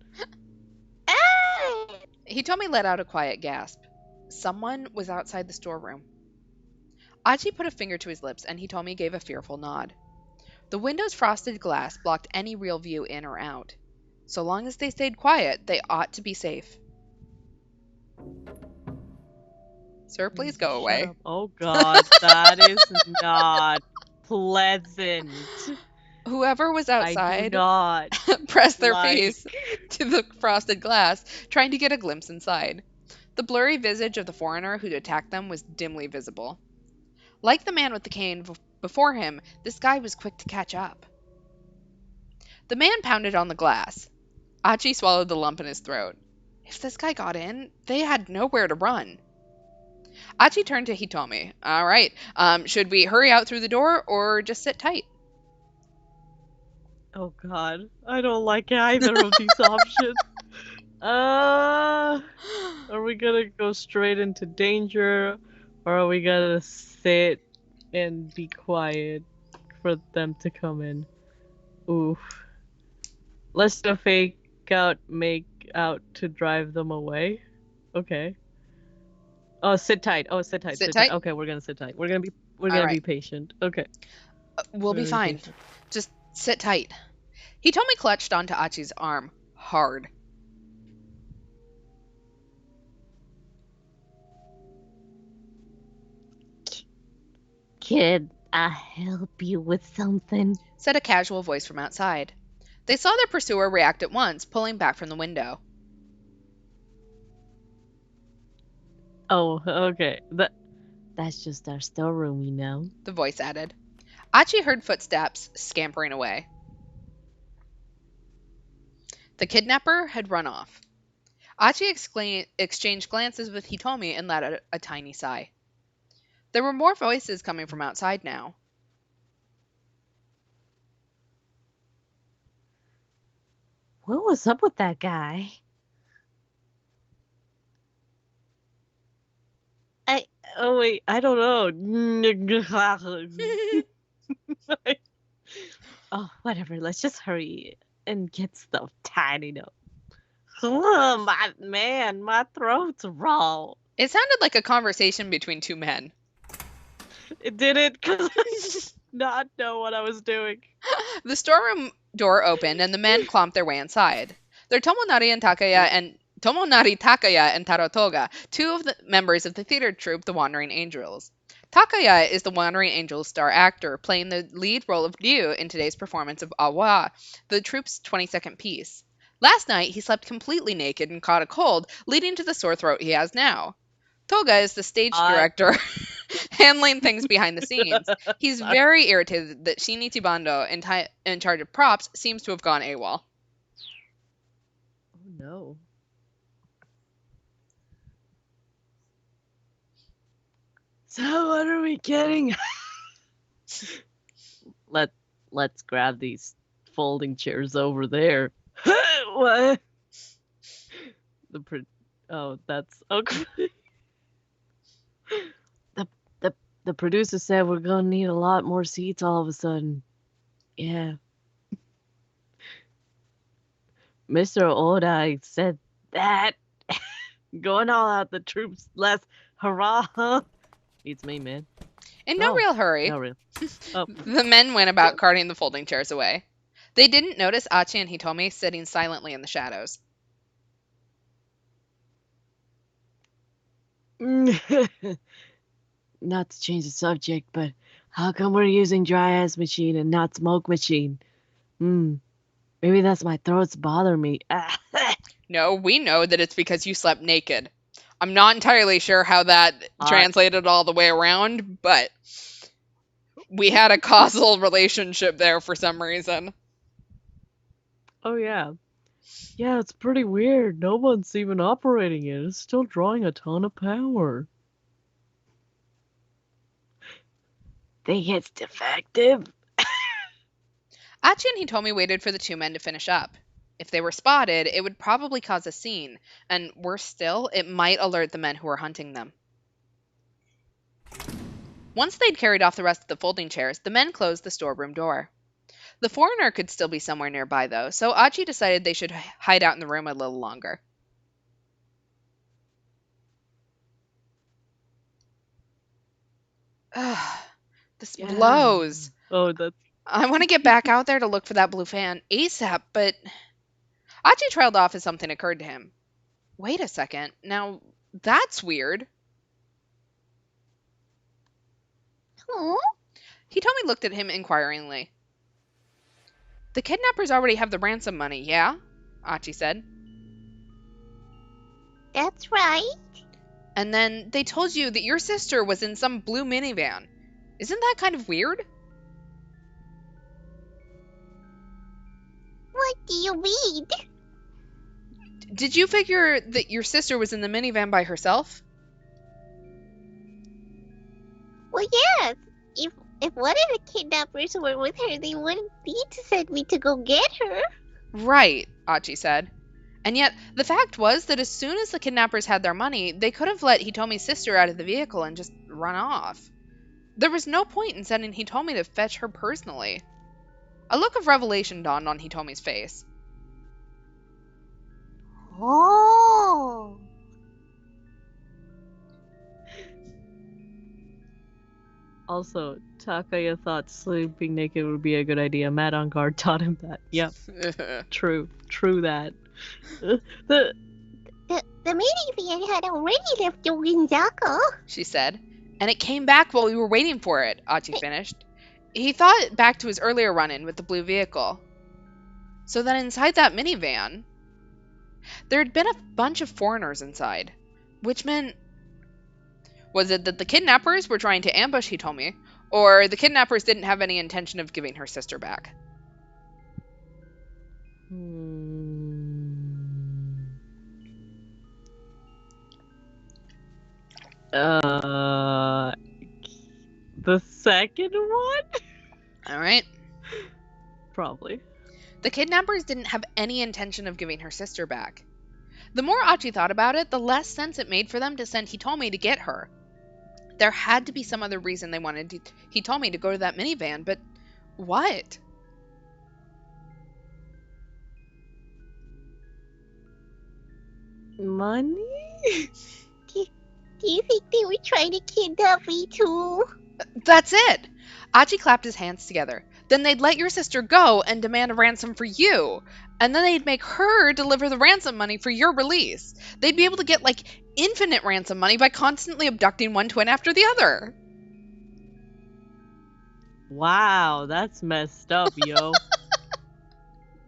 Hitomi let out a quiet gasp. Someone was outside the storeroom. Achi put a finger to his lips, and Hitomi gave a fearful nod. The window's frosted glass blocked any real view in or out. So long as they stayed quiet, they ought to be safe. Sir, please go away. Up. Oh god, that is not pleasant. Whoever was outside pressed their face to the frosted glass, trying to get a glimpse inside. The blurry visage of the foreigner who'd attacked them was dimly visible. Like the man with the cane before him, this guy was quick to catch up. The man pounded on the glass. Achi swallowed the lump in his throat. If this guy got in, they had nowhere to run. Achi turned to Hitomi. All right, should we hurry out through the door or just sit tight? Oh god, I don't like either of these options. Are we gonna go straight into danger, or are we gonna sit and be quiet for them to come in? Oof. Let's do a fake out, make out to drive them away. Okay. Oh, sit tight. Oh, sit tight. Sit tight. Okay, we're gonna sit tight. We're gonna be patient. Okay. We'll be fine. Just sit tight. Hitomi clutched onto Achi's arm hard. Kid, I help you with something? Said a casual voice from outside. They saw their pursuer react at once, pulling back from the window. Oh, okay. That's just our storeroom, you know, the voice added. Achi heard footsteps scampering away. The kidnapper had run off. Achi exchanged glances with Hitomi and let out a tiny sigh. There were more voices coming from outside now. What was up with that guy? Oh wait, I don't know. Oh, whatever. Let's just hurry and get stuff tidied up. Oh, my throat's raw. It sounded like a conversation between two men. It didn't, because I did not know what I was doing. The storeroom door opened, and the men clomped their way inside. They're Tomonari Takaya and Tarotoga, two of the members of the theater troupe, the Wandering Angels. Takaya is the Wandering Angels star actor, playing the lead role of Ryu in today's performance of Awa, the troupe's 22nd piece. Last night, he slept completely naked and caught a cold, leading to the sore throat he has now. Toga is the stage director, handling things behind the scenes. He's very irritated that Shinichi Bando, in charge of props, seems to have gone AWOL. Oh no. So what are we getting? Let's grab these folding chairs over there. What? Oh, that's okay. The producer said we're gonna need a lot more seats all of a sudden. Yeah. Mr. Oda said that. Going all out the troops less hurrah. It's me, man. In no real hurry. No real. Oh. The men went about carting the folding chairs away. They didn't notice Achi and Hitomi sitting silently in the shadows. Not to change the subject, but how come we're using dry ice machine and not smoke machine? Maybe that's my throat's bothering me. No, we know that it's because you slept naked. I'm not entirely sure how that translated all the way around, but we had a causal relationship there for some reason. Oh, yeah. Yeah, it's pretty weird. No one's even operating it. It's still drawing a ton of power. Think it's defective? Achi and Hitomi waited for the two men to finish up. If they were spotted, it would probably cause a scene, and worse still, it might alert the men who were hunting them. Once they'd carried off the rest of the folding chairs, the men closed the storeroom door. The foreigner could still be somewhere nearby, though, so Achi decided they should hide out in the room a little longer. Ugh, this blows. Oh, that's... I want to get back out there to look for that blue fan ASAP, but... Achi trailed off as something occurred to him. Wait a second. Now, that's weird. Huh? Hitomi looked at him inquiringly. The kidnappers already have the ransom money, yeah? Achi said. That's right. And then they told you that your sister was in some blue minivan. Isn't that kind of weird? What do you mean? Did you figure that your sister was in the minivan by herself? Well, yes. If one of the kidnappers were with her, they wouldn't need to send me to go get her. Right, Achi said. And yet, the fact was that as soon as the kidnappers had their money, they could have let Hitomi's sister out of the vehicle and just run off. There was no point in sending Hitomi to fetch her personally. A look of revelation dawned on Hitomi's face. Oh. Also, Takaya thought sleeping naked would be a good idea. Matt on guard taught him that. Yep. True that. The minivan had already left Ozaka, she said. And it came back while we were waiting for it, Achi finished. He thought it back to his earlier run-in with the blue vehicle. So then inside that minivan, there had been a bunch of foreigners inside, which meant... Was it that the kidnappers were trying to ambush Hitomi, or the kidnappers didn't have any intention of giving her sister back? The second one? All right. Probably. The kidnappers didn't have any intention of giving her sister back. The more Achi thought about it, the less sense it made for them to send Hitomi to get her. There had to be some other reason they wanted Hitomi to go to that minivan, but what? Money? Do you think they were trying to kidnap me too? That's it! Achi clapped his hands together. Then they'd let your sister go and demand a ransom for you. And then they'd make her deliver the ransom money for your release. They'd be able to get, infinite ransom money by constantly abducting one twin after the other. Wow, that's messed up, yo.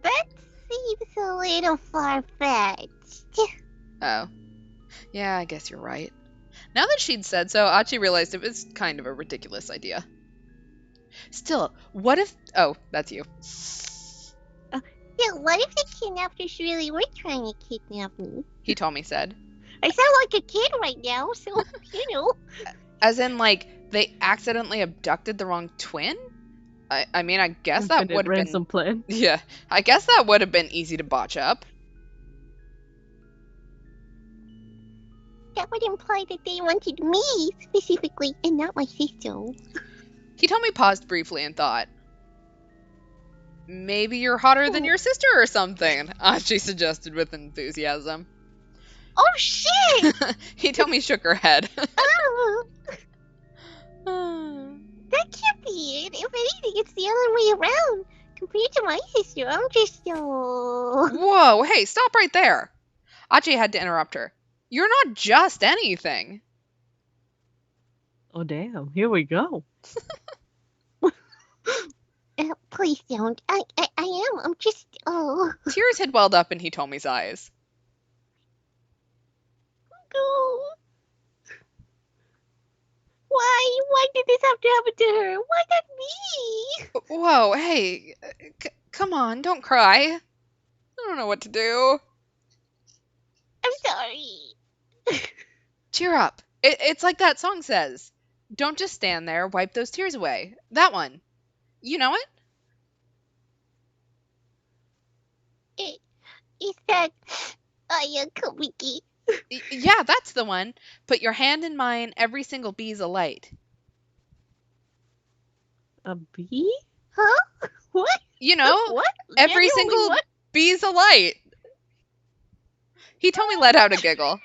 That seems a little far-fetched. Oh. Yeah, I guess you're right. Now that she'd said so, Achi realized it was kind of a ridiculous idea. Still, what if... Oh, that's you. Yeah, what if the kidnappers really were trying to kidnap me? Hitomi said. I sound like a kid right now, so, As in, they accidentally abducted the wrong twin? I mean, I guess that would have been... ransom plan. Yeah, I guess that would have been easy to botch up. That would imply that they wanted me, specifically, and not my sister. Hitomi paused briefly and thought. Maybe you're hotter than your sister or something, Achi suggested with enthusiasm. Oh, shit! Hitomi shook her head. That can't be it. If anything, it's the other way around. Compared to my sister, I'm just Whoa, hey, stop right there. Achi had to interrupt her. You're not just anything. Oh, damn. Here we go. Please don't. I am. I'm just, Tears had welled up in Hitomi's eyes. Oh. Why did this have to happen to her? Why not me? Whoa, hey, come on, don't cry. I don't know what to do. I'm sorry. Cheer up. It's like that song says. Don't just stand there, wipe those tears away. That one. You know it? Is that Ayakomiki? Yeah, that's the one. Put your hand in mine. Every single bee's a light. A bee? Huh? What? You know, What? every Genuinely single what? bee's a light. He told me let out a giggle.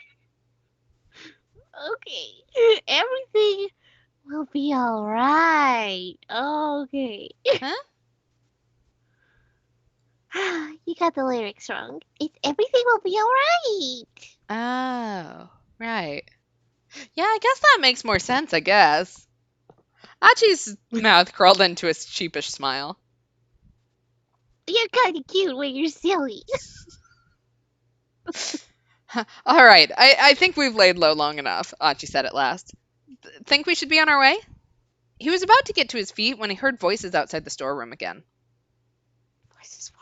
Okay. Everything will be alright. Okay. Huh? You got the lyrics wrong. It's everything will be alright. Oh, right. Yeah, I guess that makes more sense, I guess. Achi's mouth curled into a sheepish smile. You're kind of cute when you're silly. All right, I think we've laid low long enough, Achi said at last. Think we should be on our way? He was about to get to his feet when he heard voices outside the storeroom again. Voices.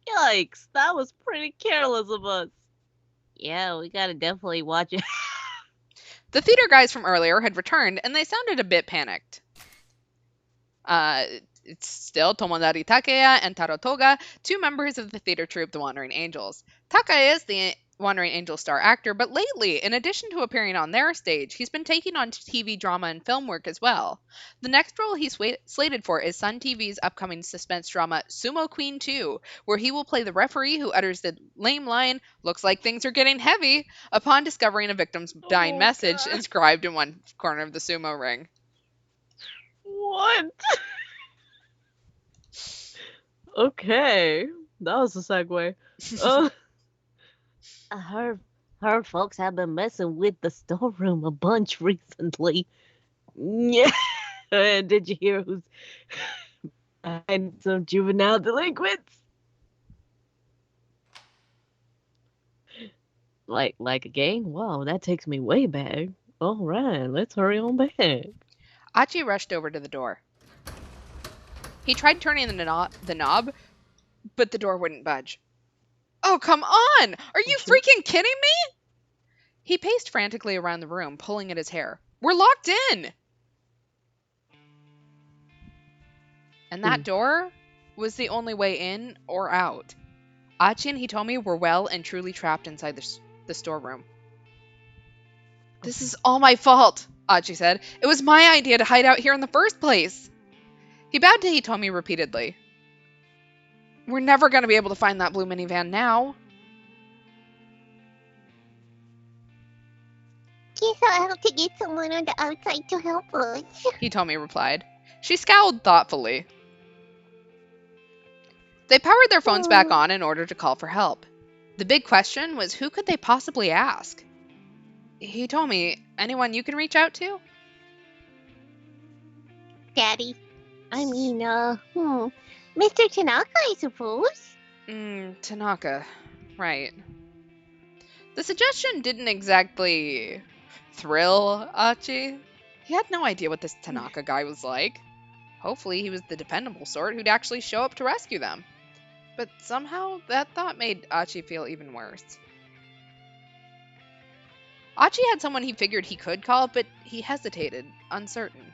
Yikes, that was pretty careless of us. Yeah, we gotta definitely watch it. The theater guys from earlier had returned, and they sounded a bit panicked. It's still Tomonari Takeya and Taro Toga, two members of the theater troupe The Wandering Angels. Takeya is the Wandering Angel star actor, but lately, in addition to appearing on their stage, he's been taking on TV drama and film work as well. The next role he's slated for is Sun TV's upcoming suspense drama Sumo Queen 2, where he will play the referee who utters the lame line, "Looks like things are getting heavy," upon discovering a victim's dying message inscribed in one corner of the sumo ring. What? Okay, that was a segue. I heard folks have been messing with the storeroom a bunch recently. Yeah. Did you hear who's behind some juvenile delinquents? Like a gang? Wow, that takes me way back. All right, let's hurry on back. Achi rushed over to the door. He tried turning the knob, but the door wouldn't budge. Oh, come on! Are you freaking kidding me? He paced frantically around the room, pulling at his hair. We're locked in! And that door was the only way in or out. Achi and Hitomi were well and truly trapped inside the storeroom. This is all my fault, Achi said. It was my idea to hide out here in the first place. He bowed to Hitomi repeatedly. We're never going to be able to find that blue minivan now. Guess I'll have to get someone on the outside to help us. Hitomi replied. She scowled thoughtfully. They powered their phones back on in order to call for help. The big question was, who could they possibly ask? Hitomi, anyone you can reach out to? Daddy. I mean, Mr. Tanaka, I suppose. Tanaka. Right. The suggestion didn't exactly thrill Achi. He had no idea what this Tanaka guy was like. Hopefully he was the dependable sort who'd actually show up to rescue them. But somehow that thought made Achi feel even worse. Achi had someone he figured he could call, but he hesitated, uncertain.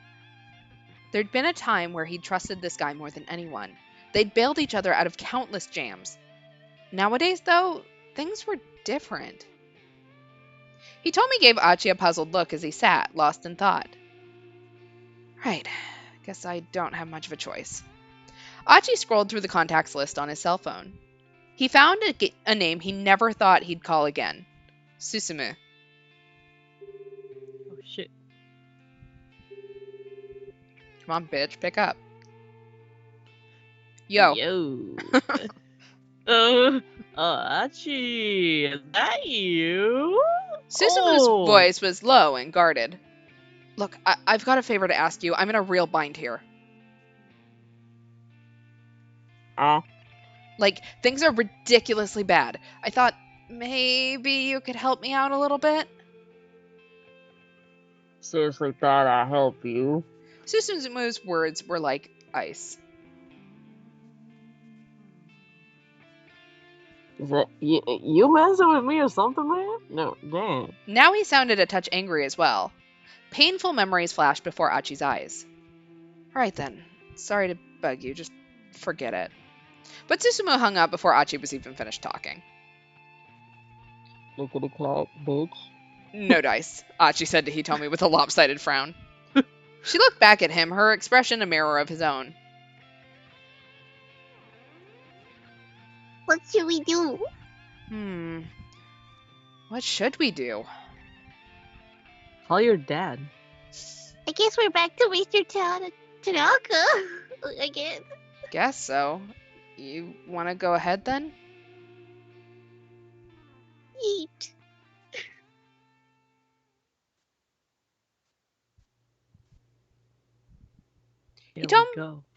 There'd been a time where he'd trusted this guy more than anyone. They'd bailed each other out of countless jams. Nowadays, though, things were different. Hitomi gave Achi a puzzled look as he sat, lost in thought. Right, guess I don't have much of a choice. Achi scrolled through the contacts list on his cell phone. He found a name he never thought he'd call again. Susumu. Oh, shit. Come on, bitch, pick up. Yo. Achi, is that you? Susumu's voice was low and guarded. Look, I've got a favor to ask you. I'm in a real bind here. Like, things are ridiculously bad. I thought maybe you could help me out a little bit. Seriously thought I'd help you. Susumu's words were like ice. Is that you messing with me or something, man? No, damn. Now he sounded a touch angry as well. Painful memories flashed before Achi's eyes. Alright then. Sorry to bug you. Just forget it. But Susumu hung up before Achi was even finished talking. Look at the clock, books. No dice, Achi said to Hitomi with a lopsided frown. She looked back at him, her expression a mirror of his own. What should we do? What should we do? Call your dad. I guess we're back to Mr. Tanaka again. Guess so. You want to go ahead then? Eat.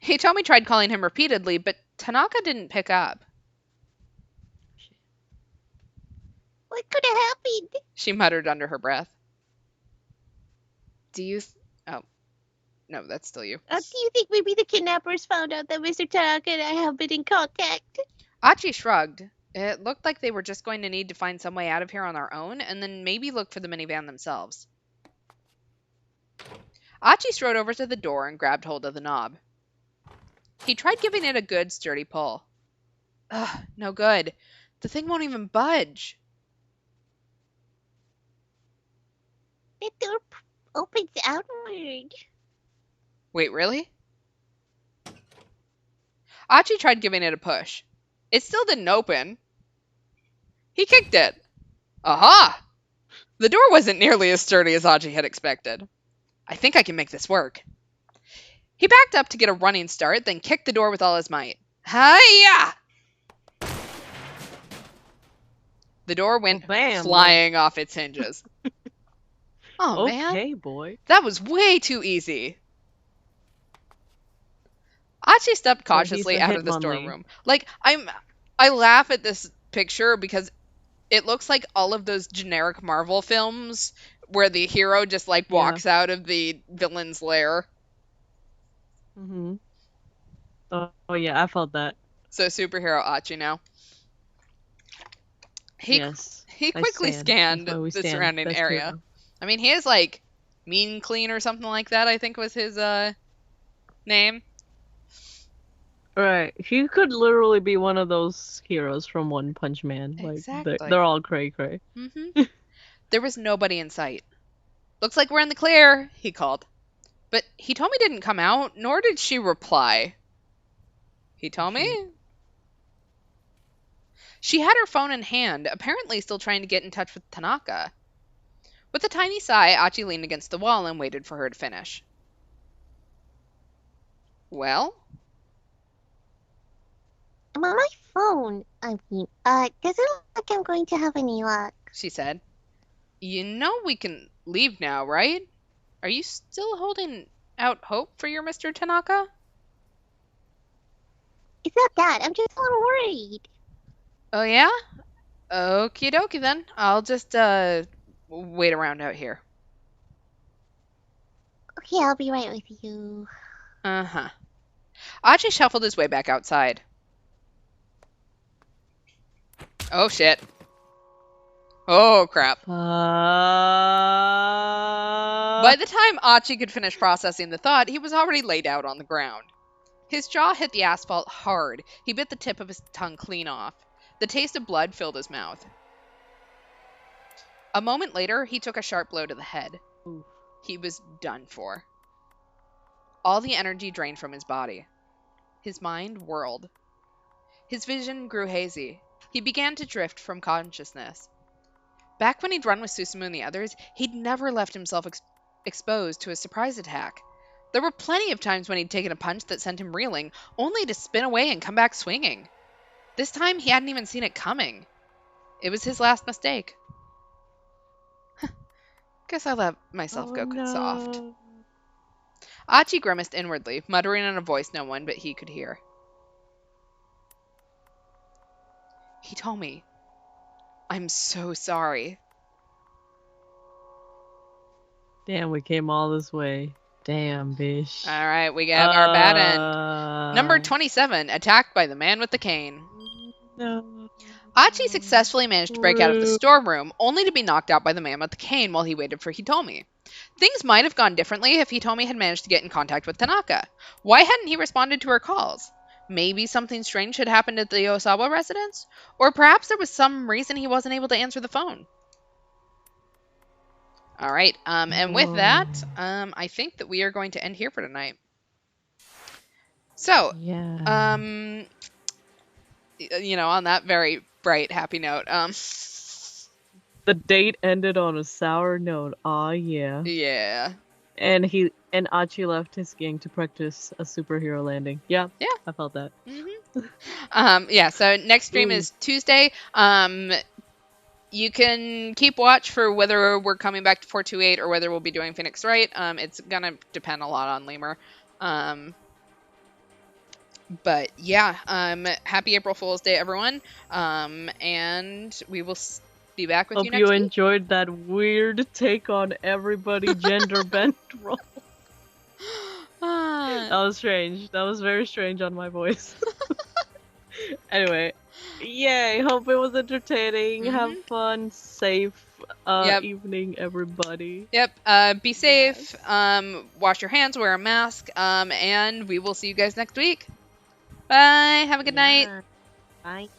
Hitomi tried calling him repeatedly, but Tanaka didn't pick up. What could have happened? She muttered under her breath. Oh. No, that's still you. Do you think maybe the kidnappers found out that Mr. Tanaka and I have been in contact? Achi shrugged. It looked like they were just going to need to find some way out of here on their own, and then maybe look for the minivan themselves. Achi strode over to the door and grabbed hold of the knob. He tried giving it a good, sturdy pull. Ugh, no good. The thing won't even budge. The door opens outward. Wait, really? Achi tried giving it a push. It still didn't open. He kicked it. Aha! The door wasn't nearly as sturdy as Achi had expected. I think I can make this work. He backed up to get a running start, then kicked the door with all his might. Hi-ya! The door went flying off its hinges. Oh, man. Okay, boy. That was way too easy. Achi stepped cautiously out of the storeroom. Like, I laugh at this picture because it looks like all of those generic Marvel films where the hero just, like, walks out of the villain's lair. Mm-hmm. Oh, yeah, I felt that. So, superhero Achi now. He quickly scanned the surrounding area. True. I mean, he is, like, Mean Clean or something like that, I think was his, name. Right. He could literally be one of those heroes from One Punch Man. Like, exactly. They're all cray-cray. Mm-hmm. There was nobody in sight. Looks like we're in the clear, he called. But Hitomi didn't come out, nor did she reply. Hitomi? She had her phone in hand, apparently still trying to get in touch with Tanaka. With a tiny sigh, Achi leaned against the wall and waited for her to finish. Well? I'm on my phone. Doesn't look like I'm going to have any luck, she said. You know we can leave now, right? Are you still holding out hope for your Mr. Tanaka? It's not that. I'm just a little worried. Oh, yeah? Okie dokie then. I'll just, wait around out here. Okay, I'll be right with you. Uh-huh. Achi shuffled his way back outside. Oh, shit. Oh, crap. By the time Achi could finish processing the thought, he was already laid out on the ground. His jaw hit the asphalt hard. He bit the tip of his tongue clean off. The taste of blood filled his mouth. A moment later, he took a sharp blow to the head. He was done for. All the energy drained from his body. His mind whirled. His vision grew hazy. He began to drift from consciousness. Back when he'd run with Susumu and the others, he'd never left himself exposed to a surprise attack. There were plenty of times when he'd taken a punch that sent him reeling, only to spin away and come back swinging. This time, he hadn't even seen it coming. It was his last mistake. Guess I let myself go soft. Achi grimaced inwardly, muttering in a voice no one but he could hear. He told me, I'm so sorry. Damn, we came all this way. Damn, bish. All right, we got our bad end. Number 27, attacked by the man with the cane. No. Achi successfully managed to break out of the storeroom, only to be knocked out by the man with the cane while he waited for Hitomi. Things might have gone differently if Hitomi had managed to get in contact with Tanaka. Why hadn't he responded to her calls? maybe something strange had happened at the Osawa residence, or perhaps there was some reason he wasn't able to answer the phone. All right, and with that, I think that we are going to end here for tonight. So, yeah. You know, on that very bright, happy note, the date ended on a sour note. Aw, yeah. Yeah. And Achi left his gang to practice a superhero landing. Yeah. Yeah. I felt that. Yeah, so next stream is Tuesday. You can keep watch for whether we're coming back to 428 or whether we'll be doing Phoenix Wright. It's gonna depend a lot on Lemur. But yeah, happy April Fool's Day, everyone. And we will be back with you next week. Hope you enjoyed that weird take on everybody gender bent role. That was strange. That was very strange on my voice. Anyway, yay! Hope it was entertaining. Have fun, safe evening, everybody. Yep. Be safe. Yes. Wash your hands. Wear a mask. And we will see you guys next week. Bye. Have a good night. Bye.